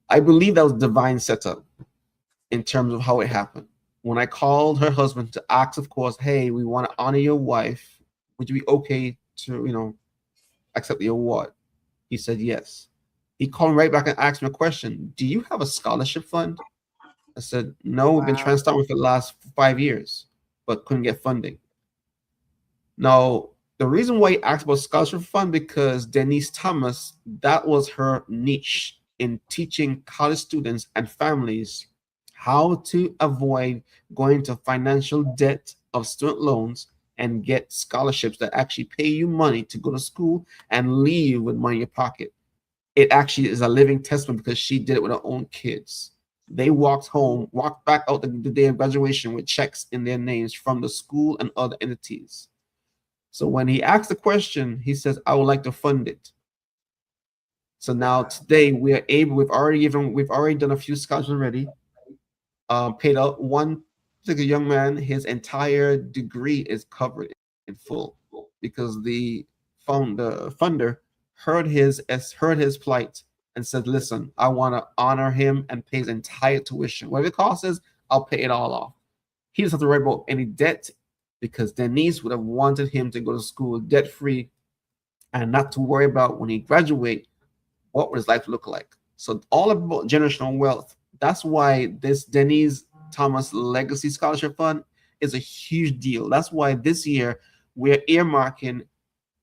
believe that was divine setup in terms of how it happened. When I called her husband to ask, of course, hey, we want to honor your wife. Would you be okay to, accept the award? He said yes. He called me right back and asked me a question. Do you have a scholarship fund? I said, no, we've been trying to start with for the last 5 years, but couldn't get funding. Now, the reason why he asked about scholarship fund, because Denise Thomas, that was her niche in teaching college students and families how to avoid going to financial debt of student loans and get scholarships that actually pay you money to go to school and leave with money in your pocket. It actually is a living testament because she did it with her own kids. They walked back out the day of graduation with checks in their names from the school and other entities. So when he asked the question, he says, I would like to fund it. So now today we've already done a few scholarships already, paid out one particular young man, his entire degree is covered in full because the funder heard his plight and said, listen, I want to honor him and pay his entire tuition. Whatever it costs is, I'll pay it all off. He doesn't have to worry about any debt because Denise would have wanted him to go to school debt-free and not to worry about when he graduate, what would his life look like. So all about generational wealth. That's why this Denise Thomas Legacy Scholarship Fund is a huge deal. That's why this year we're earmarking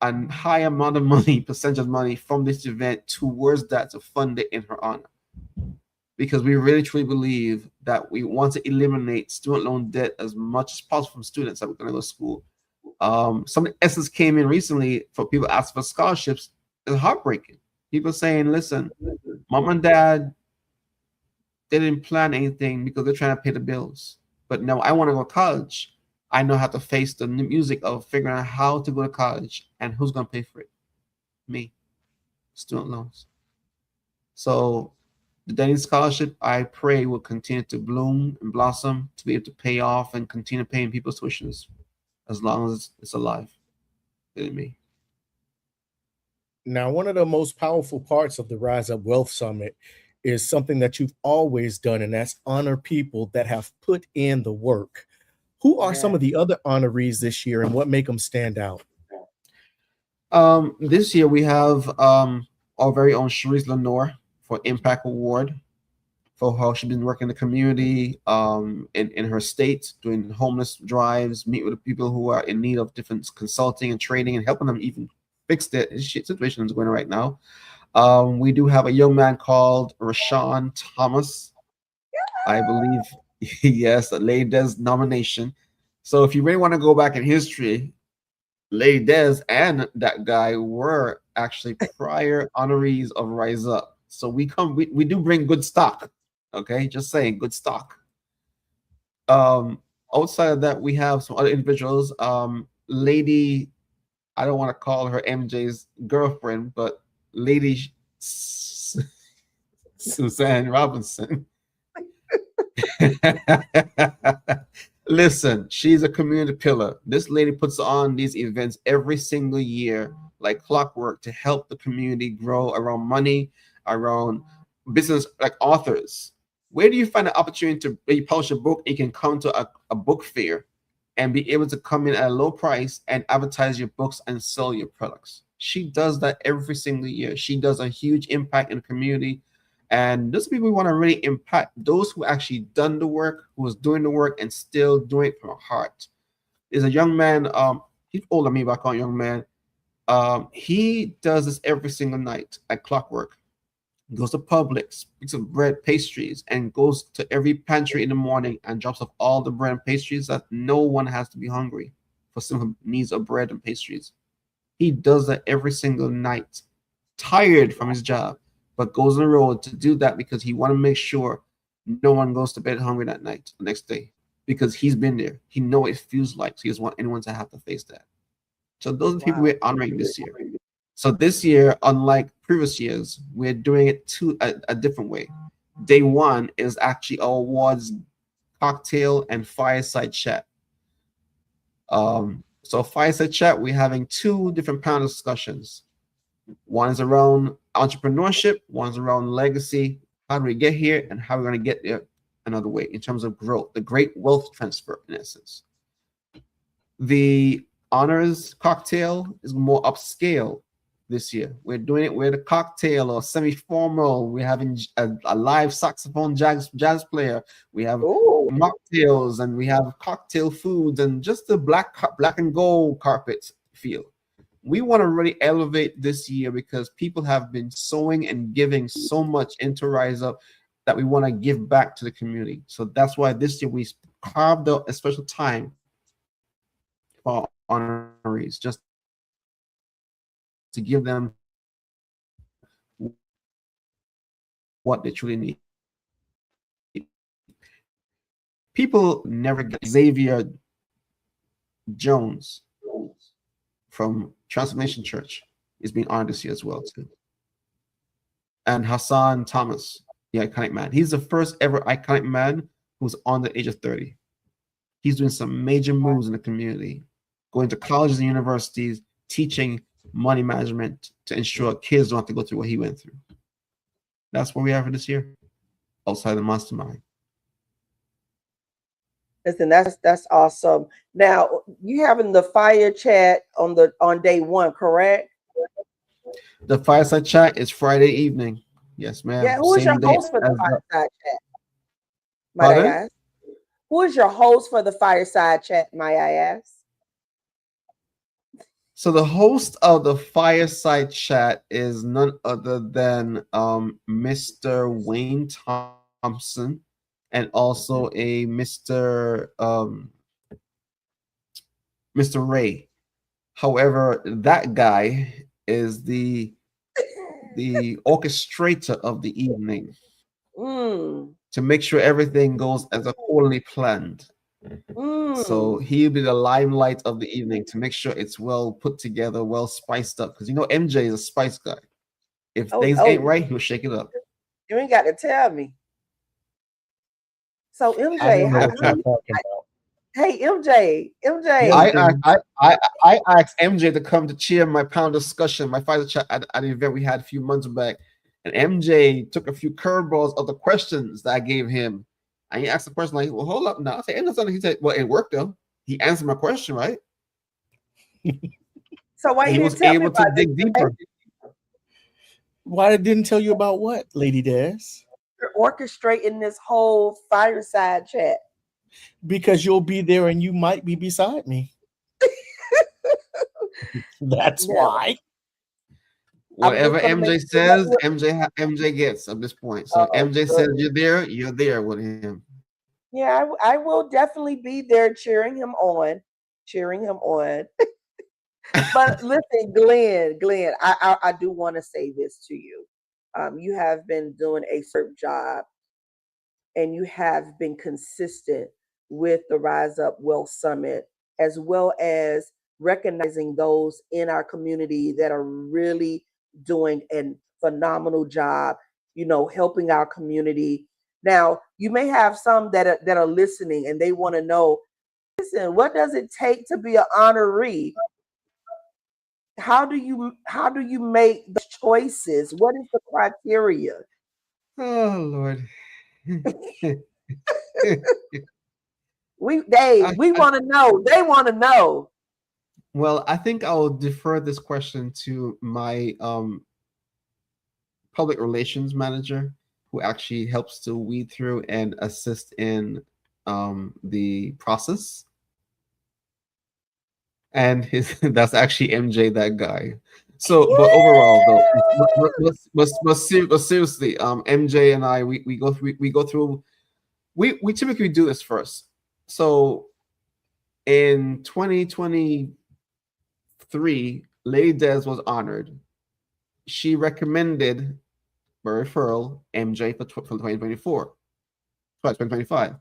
a high amount of money, percentage of money from this event towards that to fund it in her honor. Because we really truly believe that we want to eliminate student loan debt as much as possible from students that we're going to go to school. Some essays came in recently for people asking for scholarships. It's heartbreaking. People saying, listen, mom and dad, they didn't plan anything because they're trying to pay the bills. But now I want to go to college. I know how to face the music of figuring out how to go to college and who's going to pay for it. Me. Student loans. So the Dennis Scholarship, I pray, will continue to bloom and blossom to be able to pay off and continue paying people's tuitions as long as it's alive. Believe me. Now, one of the most powerful parts of the Rise Up Wealth Summit is something that you've always done, and that's honor people that have put in the work. Who are some of the other honorees this year and what make them stand out? This year we have our very own Cherise Lenore for Impact Award for how she's been working in the community, in her state, doing homeless drives, meet with the people who are in need of different consulting and training and helping them even fix their shit situations going on right now. We do have a young man called Rashawn Thomas, I believe. Yes, a Lady Des nomination. So if you really want to go back in history, Lady Des and that guy were actually prior honorees of Rise Up. So we do bring good stock. Okay, just saying, good stock. Outside of that, we have some other individuals. Lady, I don't want to call her MJ's girlfriend, but Lady Suzanne Robinson. Listen, she's a community pillar. This lady puts on these events every single year, like clockwork, to help the community grow around money, around business, like authors. Where do you find an opportunity to publish a book? You can come to a book fair and be able to come in at a low price and advertise your books and sell your products. She does that every single year. She does a huge impact in the community. And those people we want to really impact, those who actually done the work, who was doing the work and still doing it from her heart. Is a young man, he's older than me, but I call him young man. He does this every single night at clockwork. Goes to Publix, picks up bread, pastries, and goes to every pantry in the morning and drops off all the bread and pastries that no one has to be hungry for simple needs of bread and pastries. He does that every single night, tired from his job, but goes on the road to do that because he want to make sure no one goes to bed hungry that night, the next day, because he's been there. He know what it feels like. So he doesn't want anyone to have to face that. So those are the people we're honoring this year. So this year, unlike previous years, we're doing it a different way. Day one is actually our awards cocktail and fireside chat. So fireside chat, we're having two different panel discussions. One is around entrepreneurship, one's around legacy. How do we get here and how we're going to get there another way in terms of growth, the great wealth transfer in essence. The honors cocktail is more upscale this year. We're doing it with a cocktail or semi-formal. We're having a live saxophone jazz player. We have mocktails and we have cocktail foods and just the black and gold carpet feel. We want to really elevate this year because people have been sowing and giving so much into Rise Up that we want to give back to the community. So that's why this year we carved out a special time for honorees, just to give them what they truly need. People never get Xavier Jones from Transformation Church is being honored this year as well too. And Hassan Thomas, the iconic man. He's the first ever iconic man who's on the age of 30. He's doing some major moves in the community, going to colleges and universities, teaching money management to ensure kids don't have to go through what he went through. That's what we have for this year, outside the mastermind. Listen, that's awesome. Now you having the fire chat on day one, correct? The fireside chat is Friday evening. Yes, ma'am. Yeah, who is your host for the fireside chat? Might I ask? Who is your host for the fireside chat? Might I ask? So the host of the fireside chat is none other than Mr. Wayne Thompson and also a Mr. Ray. However, that guy is the orchestrator of the evening to make sure everything goes as accordingly planned. So he'll be the limelight of the evening to make sure it's well put together, well spiced up. Because you know MJ is a spice guy. If things ain't right, he'll shake it up. You ain't got to tell me. So MJ, hey MJ, I asked MJ to come to cheer my panel discussion, my fireside chat at an event we had a few months back, and MJ took a few curveballs of the questions that I gave him. And he asked the question like, "Well, hold up now." I said, "He said, well, it worked though. He answered my question, right?" So why he was able to dig deeper. Why didn't tell you about what, Lady Des? you're orchestrating this whole fireside chat? Because you'll be there and you might be beside me. That's No, why. I'm just Whatever gonna make MJ sure that says, MJ gets at this point. So oh, MJ says goodness. you're there with him. Yeah, I will definitely be there cheering him on, cheering him on. But listen, Glenn, I do want to say this to you. You have been doing a superb job, and you have been consistent with the Rise Up Wealth Summit, as well as recognizing those in our community that are really doing a phenomenal job, helping our community. Now, you may have some that are listening and they want to know, listen, what does it take to be an honoree? How do you make the choices? What is the criteria? Oh Lord. We I, want to know. They want to know. well, I think I'll defer this question to my public relations manager, who actually helps to weed through and assist in the process. And his that's actually MJ, that guy. So, but overall, though, but seriously, MJ and I, we typically do this first. So in 2023, Lady Des was honored. She recommended by referral MJ for 2024, 2025.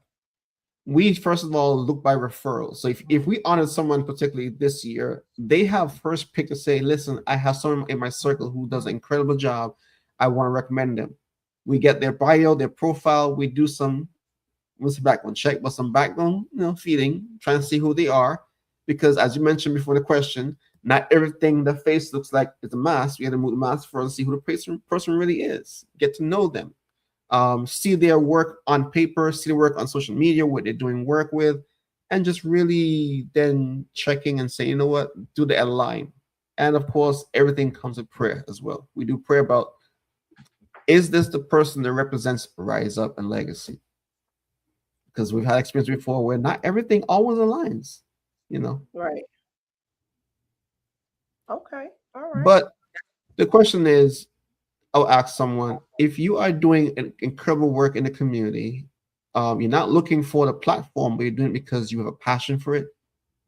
We first of all look by referral. So if we honored someone particularly this year, they have first pick to say, listen, I have someone in my circle who does an incredible job. I want to recommend them. We get their bio, their profile. We do some what's the background check, but some background, feeding, trying to see who they are. Because as you mentioned before the question, not everything the face looks like is a mask. We have to move the mask first and see who the person really is. Get to know them. See their work on paper, see their work on social media, what they're doing work with, and just really then checking and saying, you know what, do the align. And of course, everything comes with prayer as well. We do prayer about, is this the person that represents Rise Up and Legacy? Because we've had experience before where not everything always aligns. Right. Okay. All right. But the question is, I'll ask someone, if you are doing incredible work in the community, you're not looking for the platform, but you're doing it because you have a passion for it.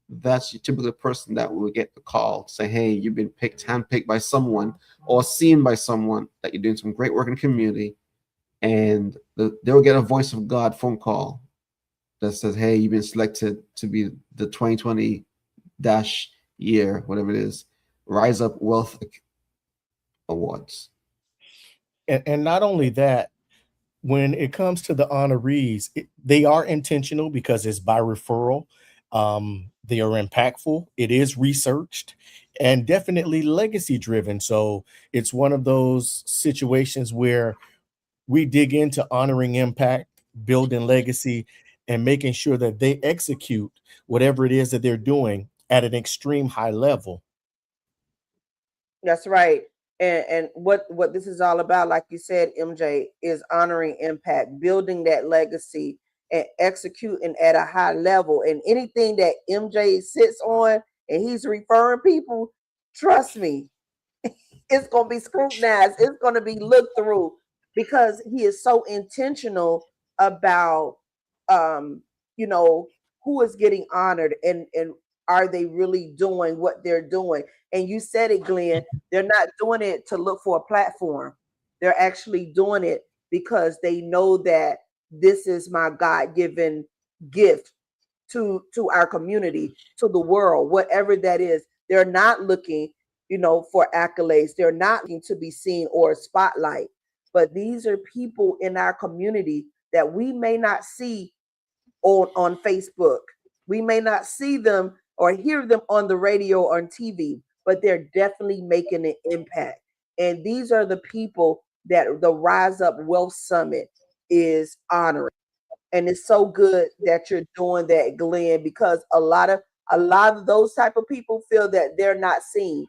That's typically the person that will get the call, say, hey, you've been handpicked by someone or seen by someone that you're doing some great work in the community. And they'll get a voice of God phone call that says, hey, you've been selected to be the 2020 dash year, whatever it is, Rise Up Wealth Awards. And not only that, when it comes to the honorees, they are intentional because it's by referral. They are impactful. It is researched and definitely legacy driven. So it's one of those situations where we dig into honoring impact, building legacy, and making sure that they execute whatever it is that they're doing at an extreme high level. That's right. And what this is all about, like you said, MJ, is honoring impact, building that legacy, and executing at a high level. And anything that MJ sits on and he's referring people, trust me, it's going to be scrutinized. It's going to be looked through because he is so intentional about, um, you know, who is getting honored and are they really doing what they're doing. And you said it, Glenn, they're not doing it to look for a platform. They're actually doing it because they know that this is my God-given gift to our community, to the world, whatever that is. They're not looking, for accolades. They're not looking to be seen or a spotlight. But these are people in our community that we may not see on Facebook. We may not see them or hear them on the radio or on TV, but they're definitely making an impact. And these are the people that the Rise Up Wealth Summit is honoring. And it's so good that you're doing that, Glenn, because a lot of those type of people feel that they're not seen.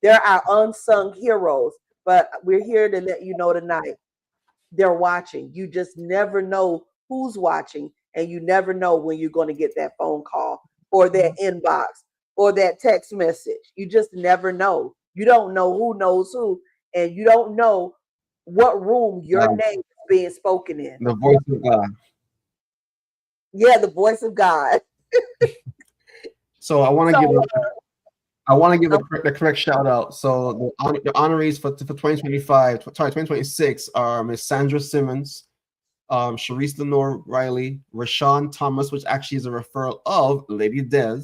They're our unsung heroes. But we're here to let you know tonight they're watching. You just never know who's watching, and you never know when you're going to get that phone call or that inbox or that text message. You just never know. You don't know who knows who, and you don't know what room your God, name is being spoken in. the voice of God. Yeah, the voice of God. So I want to So give the correct shout out. So the honorees for 2025, sorry, 2026 are Miss Sandra Simmons, Sharice Lenore Riley, Rashawn Thomas, which actually is a referral of Lady Des,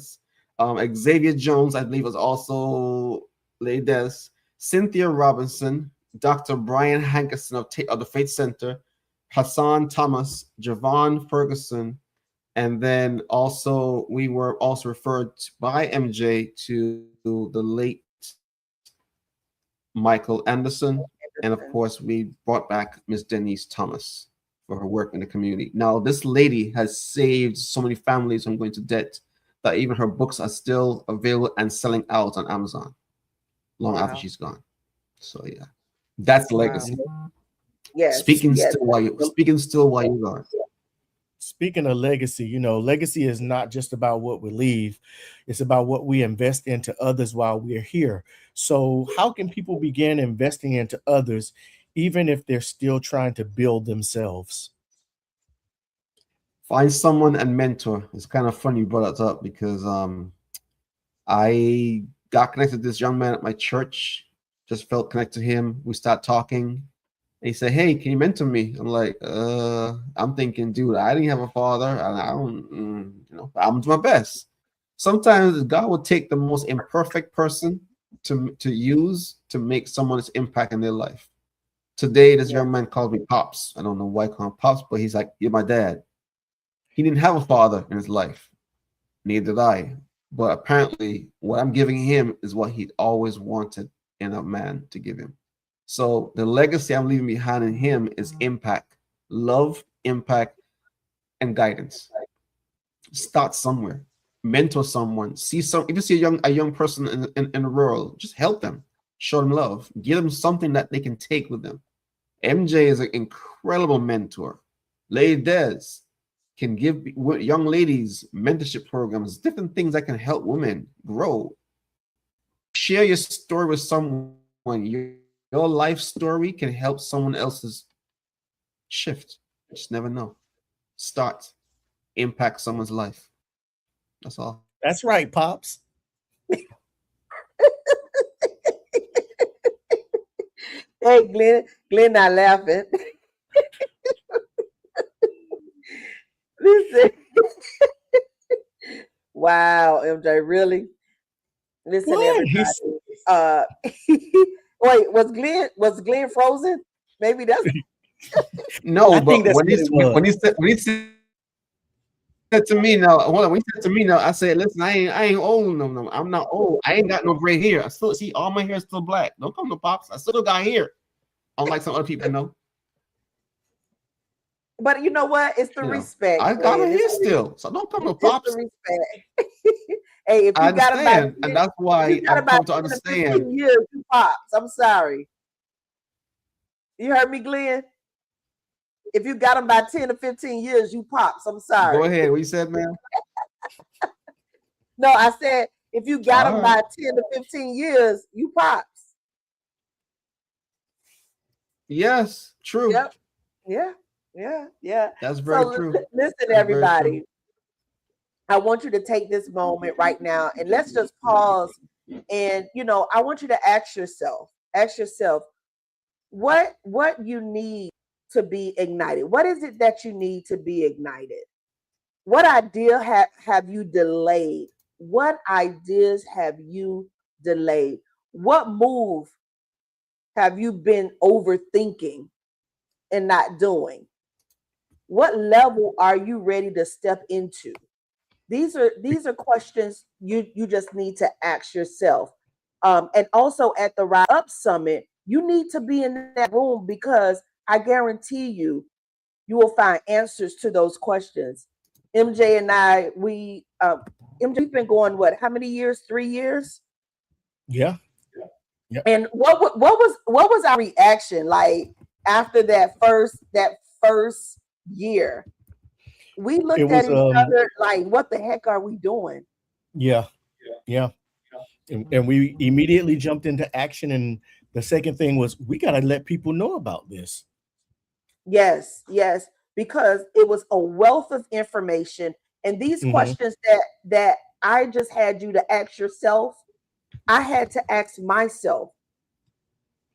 Xavier Jones, I believe was also Lady Des, Cynthia Robinson, Dr. Brian Hankerson of the Faith Center, Hassan Thomas, Javon Ferguson, and then also we were also referred by MJ to the late Michael Anderson, and of course we brought back Miss Denise Thomas for her work in the community. Now this lady has saved so many families from going to debt that even her books are still available and selling out on Amazon long after wow, she's gone. So yeah, that's wow, legacy. yes, Speaking yes. still while you are. Speaking of legacy, legacy is not just about what we leave, it's about what we invest into others while we're here. So, how can people begin investing into others even if they're still trying to build themselves? Find someone and mentor. It's kind of funny you brought that up because I got connected to this young man at my church. Just felt connected to him. We start talking. And he said, "Hey, can you mentor me?" I'm like, I'm thinking, dude, I didn't have a father. I don't, I'm doing my best. Sometimes God will take the most imperfect person to use to make someone's impact in their life. Today, this young man called me Pops. I don't know why I call him Pops, but he's like, "You're my dad." He didn't have a father in his life. Neither did I. But apparently, what I'm giving him is what he'd always wanted in a man to give him. So the legacy I'm leaving behind in him is impact, love, impact, and guidance. Start somewhere, mentor someone. If you see a young person in the world, just help them, show them love, give them something that they can take with them. MJ is an incredible mentor. Lady Des can give young ladies mentorship programs, different things that can help women grow. Share your story with someone. Your life story can help someone else's shift. You just never know. Start, impact someone's life. That's all. That's right, Pops. Hey, Glenn not laughing. Listen. Wow, MJ, really? Listen, What? everybody. Wait, was Glenn frozen? Maybe that's No, I think but that's what it was. when he said to me now, hold on, when he said to me now, I said, listen, I ain't old no. I'm not old. I ain't got no gray hair. I still see all my hair is still black. Don't come to Pops. I still got hair. Unlike some other people I know. but you know what? It's the respect. I got my Glenn. hair still. So don't come to It's the Pops. respect. Hey, if I you got about understand. And that's why you got I've about come to 10 to understand. 15 years, you Pops. I'm sorry. You heard me, Glenn? If you got them by 10 to 15 years, you Pops. I'm Go sorry. ahead. What you said, man? No, I said if you got All them right. by 10 to 15 years, you Pops. Yes, true. Yep. Yeah. That's very So true. listen, That's very true. everybody. I want you to take this moment right now and let's just pause. And I want you to ask yourself what you need to be ignited. What is it that you need to be ignited? What idea have you delayed? What ideas have you delayed? What move have you been overthinking and not doing? What level are you ready to step into? These are questions you just need to ask yourself. And also at the Rise Up Summit, you need to be in that room because I guarantee you will find answers to those questions. MJ and I, MJ, we've been going what? How many years? 3 years. Yeah. Yeah. And what was our reaction like? after that first year. We It looked at was each other like, what the heck are we doing? yeah, yeah. And we immediately jumped into action. And the second thing was we got to let people know about this. Yes, yes, because it was a wealth of information. And these Mhm. questions that I just had you to ask yourself, I had to ask myself,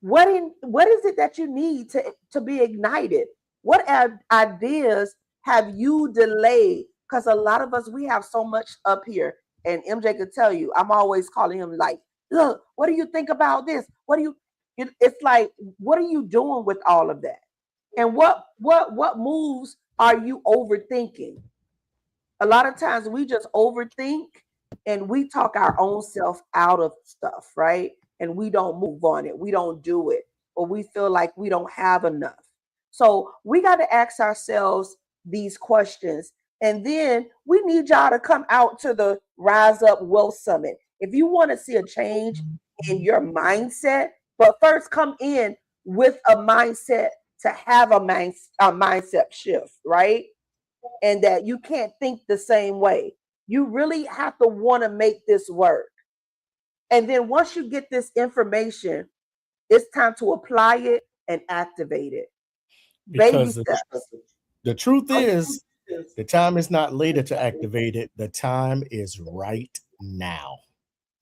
what is it that you need to be ignited? What ideas have you delayed? Because a lot of us, we have so much up here, and MJ could tell you, I'm always calling him like, look, what do you think about this? What do you it's like, what are you doing with all of that? And what moves are you overthinking? A lot of times we just overthink and we talk our own self out of stuff, right? And we don't move on it. We don't do it, or we feel like we don't have enough. So we got to ask ourselves these questions. And then we need y'all to come out to the Rise Up Wealth Summit. If you want to see a change in your mindset, but first come in with a mindset to have a mindset shift, right? And that you can't think the same way. You really have to want to make this work. And then once you get this information, it's time to apply it and activate it. Baby Because steps. the truth is, the time is not later to activate it. The time is right now.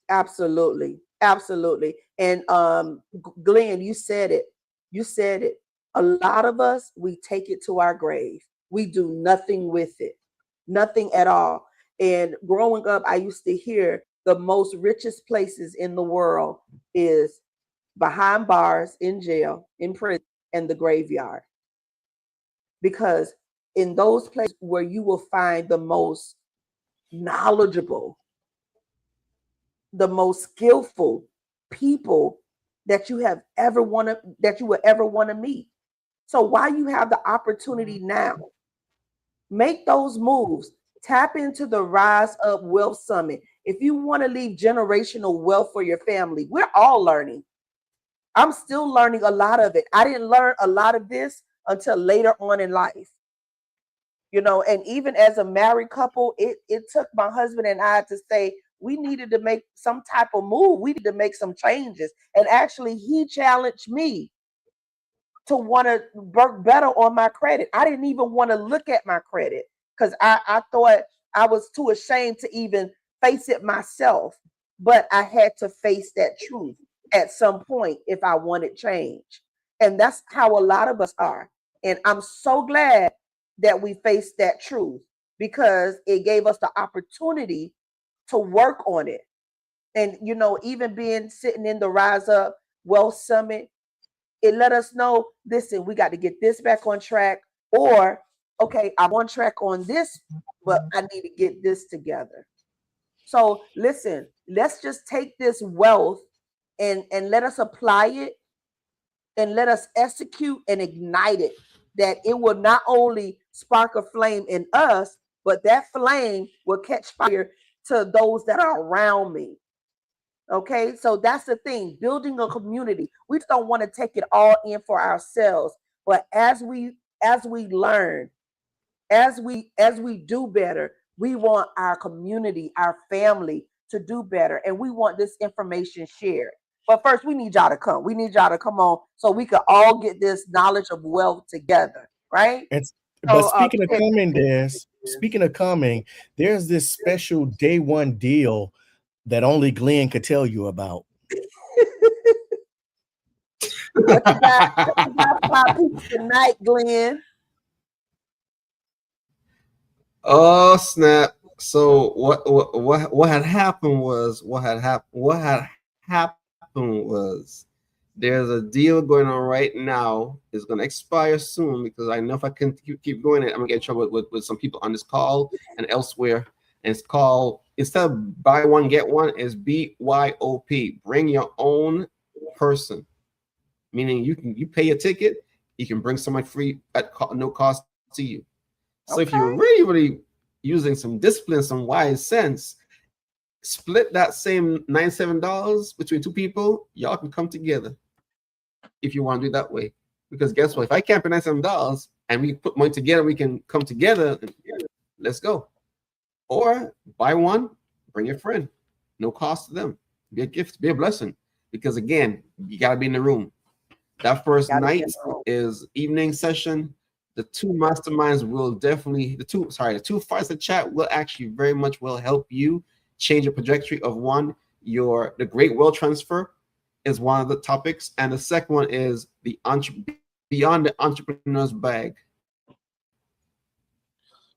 Absolutely. Absolutely. And Glenn, you said it. You said it. A lot of us, we take it to our grave. We do nothing with it. Nothing at all. And growing up, I used to hear the most richest places in the world is behind bars, in jail, in prison, and the graveyard. Because in those places where you will find the most knowledgeable, the most skillful people that you have ever want to that you would ever want to meet. So while you have the opportunity now, make those moves. Tap into the Rise Up Wealth Summit. If you want to leave generational wealth for your family, we're all learning. I'm still learning a lot of it. I didn't learn a lot of this until later on in life. And even as a married couple, it took my husband and I to say we needed to make some type of move. We needed to make some changes. And actually, he challenged me to want to work better on my credit. I didn't even want to look at my credit because I thought I was too ashamed to even face it myself. But I had to face that truth at some point if I wanted change. And that's how a lot of us are. And I'm so glad that we faced that truth because it gave us the opportunity to work on it. And, even being sitting in the Rise Up Wealth Summit, it let us know, listen, we got to get this back on track, or okay, I'm on track on this, but I need to get this together. So listen, let's just take this wealth and let us apply it and let us execute and ignite it, that it will not only spark a flame in us, but that flame will catch fire to those that are around me. Okay, so that's the thing, building a community. We just don't want to take it all in for ourselves, but as we learn, as we do better, we want our community, our family to do better, and we want this information shared. But first, we need y'all to come. We need y'all to come on so we can all get this knowledge of wealth together, right? And but So, speaking of coming, there's this special day one deal that only Glenn could tell you about. what you got for our people tonight, Glenn? Oh snap! So what had happened was there's a deal going on right now. It's gonna expire soon because I know if I can keep going, I'm gonna get in trouble with some people on this call and elsewhere. And it's called, instead of buy one get one, is BYOP. Bring your own person, meaning you pay a ticket, you can bring someone free at no cost to you. So if you're Okay. really using some discipline, some wise sense, split that same $97 between two people. Y'all can come together if you want to do it that way. Because guess what? If I can't pay $97 and we put money together, we can come together and let's go. Or buy one, bring your friend. No cost to them. Be a gift, be a blessing. Because again, you gotta be in the room. That first night is evening session. The two masterminds will definitely the two fireside chat will actually very much will help you change the trajectory of one. The great wealth transfer is one of the topics, and the second one is the beyond the entrepreneur's bag.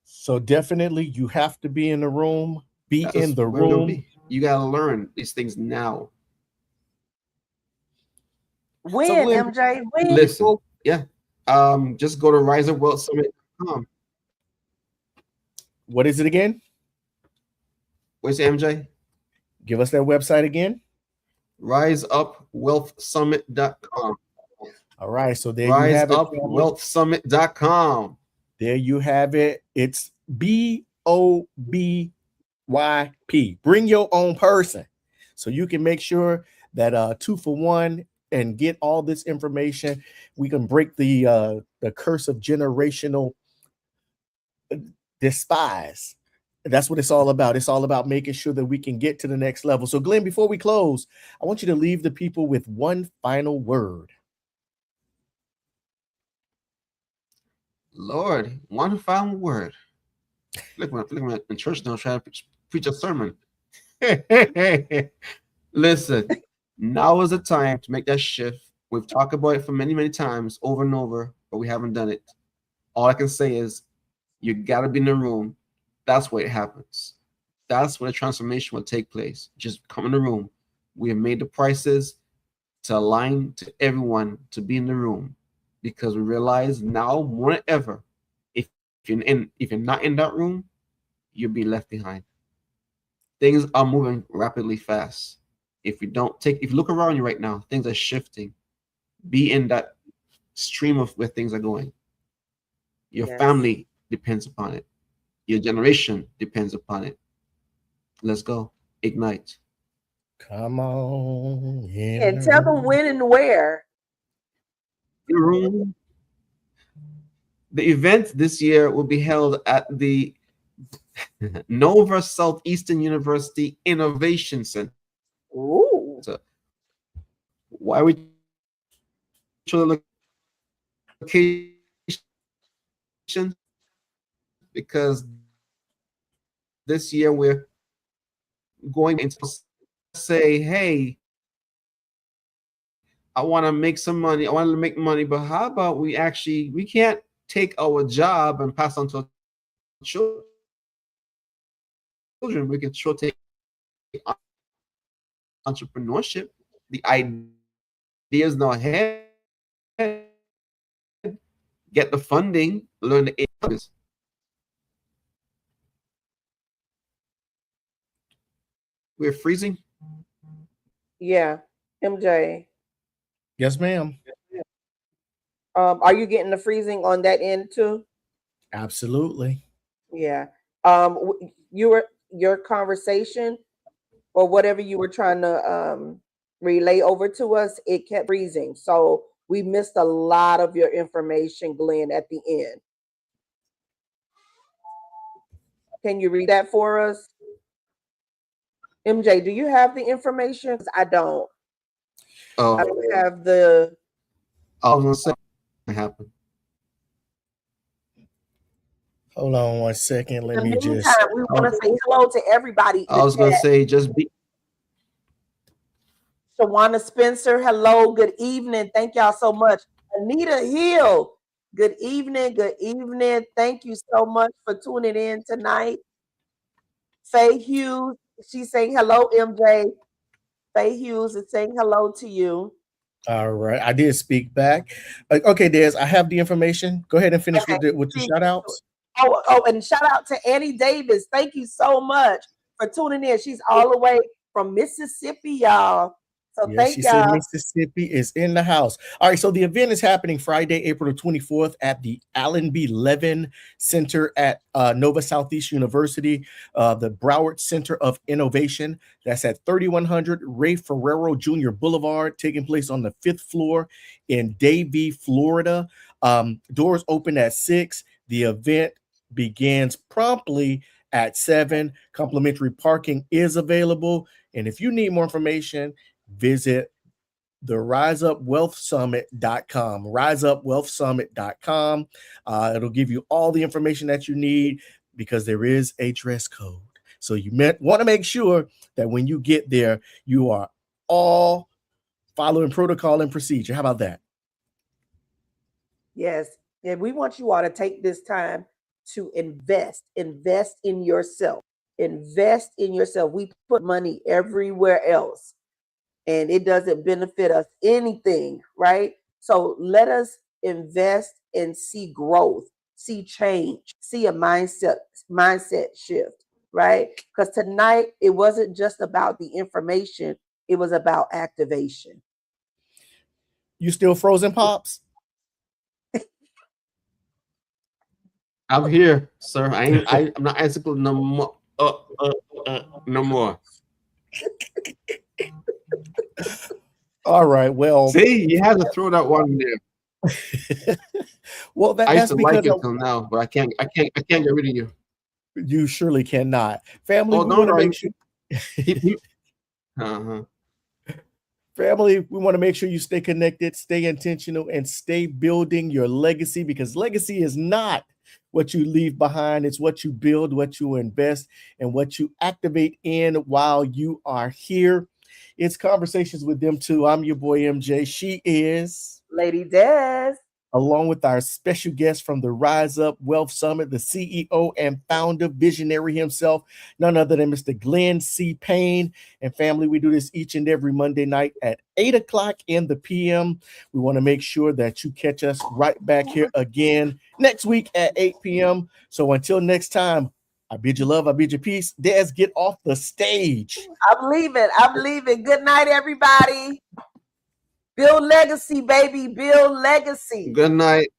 So definitely you have to be in the room, in the room. You gotta learn these things now. When, So Glenn, MJ? When? Listen, yeah. Just go to riseupwealthsummit.com. What is it again? Where's MJ? Give us that website again. riseupwealthsummit.com. All right, so there you have it. riseupwealthsummit.com. There you have it. It's BOBYP. Bring your own person. So you can make sure that 2 for 1 and get all this information. We can break the curse of generational despise. That's what it's all about. It's all about making sure that we can get to the next level. So Glenn, before we close, I want you to leave the people with one final word. Lord, one final word. Look at in church now trying to preach a sermon. Listen, now is the time to make that shift. We've talked about it for many, many times over and over, but we haven't done it. All I can say is you got to be in the room. That's where it happens. That's where the transformation will take place. Just come in the room. We have made the prices to align to everyone to be in the room, because we realize now more than ever, if you're not in that room, you'll be left behind. Things are moving rapidly fast. If you look around you right now, things are shifting. Be in that stream of where things are going. Your family depends upon it. Your generation depends upon it. Let's go. Ignite. Come on. And tell them when and where. The event this year will be held at the Nova Southeastern University Innovation Center. Ooh. Why we chose the location? Because this year we're going into say, hey, I want to make some money. I want to make money, but how about we can't take our job and pass on to our children. We can sure take entrepreneurship. The ideas now ahead. Get the funding. Learn the business. We're freezing. Yeah, MJ. Yes, ma'am. Are you getting the freezing on that end too? Absolutely. Yeah. Your conversation or whatever you were trying to relay over to us, it kept freezing. So we missed a lot of your information, Glenn, at the end. Can you read that for us? MJ, do you have the information? I don't. I don't have the. I was gonna say what happened. Hold on 1 second. Let me just. We want to say hello to everybody. I was gonna say just be. Shawana Spencer, hello, good evening. Thank y'all so much. Anita Hill, good evening, good evening. Thank you so much for tuning in tonight. Faye Hughes, she's saying hello, MJ. Faye Hughes is saying hello to you. All right. I did speak back. Okay, Des, I have the information. Go ahead and finish with the shout outs. Oh, and shout out to Annie Davis. Thank you so much for tuning in. She's all the way from Mississippi, y'all. So Yeah, thank she said y'all. Mississippi is in the house. All right, so the event is happening Friday, April 24th at the Allen B. Levin Center at Nova Southeast University, the Broward Center of Innovation. That's at 3100 Ray Ferrero Jr. Boulevard, taking place on the 5th floor in Davie, Florida. Doors open at 6. The event begins promptly at 7. Complimentary parking is available. And if you need more information, visit the riseupwealthsummit.com. Riseupwealthsummit.com. It'll give you all the information that you need because there is a dress code. So you want to make sure that when you get there, you are all following protocol and procedure. How about that? Yes. And we want you all to take this time to invest in yourself. Invest in yourself. We put money everywhere else and it doesn't benefit us anything, right? So let us invest and see growth, see change, see a mindset shift, right? Because tonight it wasn't just about the information, it was about activation. You still frozen, Pops? I'm here, sir. I'm not icicle no more. No more. All right. Well, see, you had to throw that one in there. Well, I used that's to like because it till now, but I can't get rid of you. You surely cannot. Family, Oh, we don't want to worry. make sure. Uh-huh. Family, we want to make sure you stay connected, stay intentional, and stay building your legacy, because legacy is not what you leave behind. It's what you build, what you invest, and what you activate in while you are here. It's Conversations with Them Too. I'm your boy MJ. She is Lady Des. Along with our special guest from the Rise Up Wealth Summit, the CEO and founder, visionary himself, none other than Mr. Glenn C. Payne. And family, we do this each and every Monday night at 8 o'clock in the p.m. We want to make sure that you catch us right back here again next week at 8 p.m. So until next time, I bid you love, I bid you peace. Des, get off the stage. I'm leaving. Good night, everybody. Build legacy, baby. Build legacy. Good night.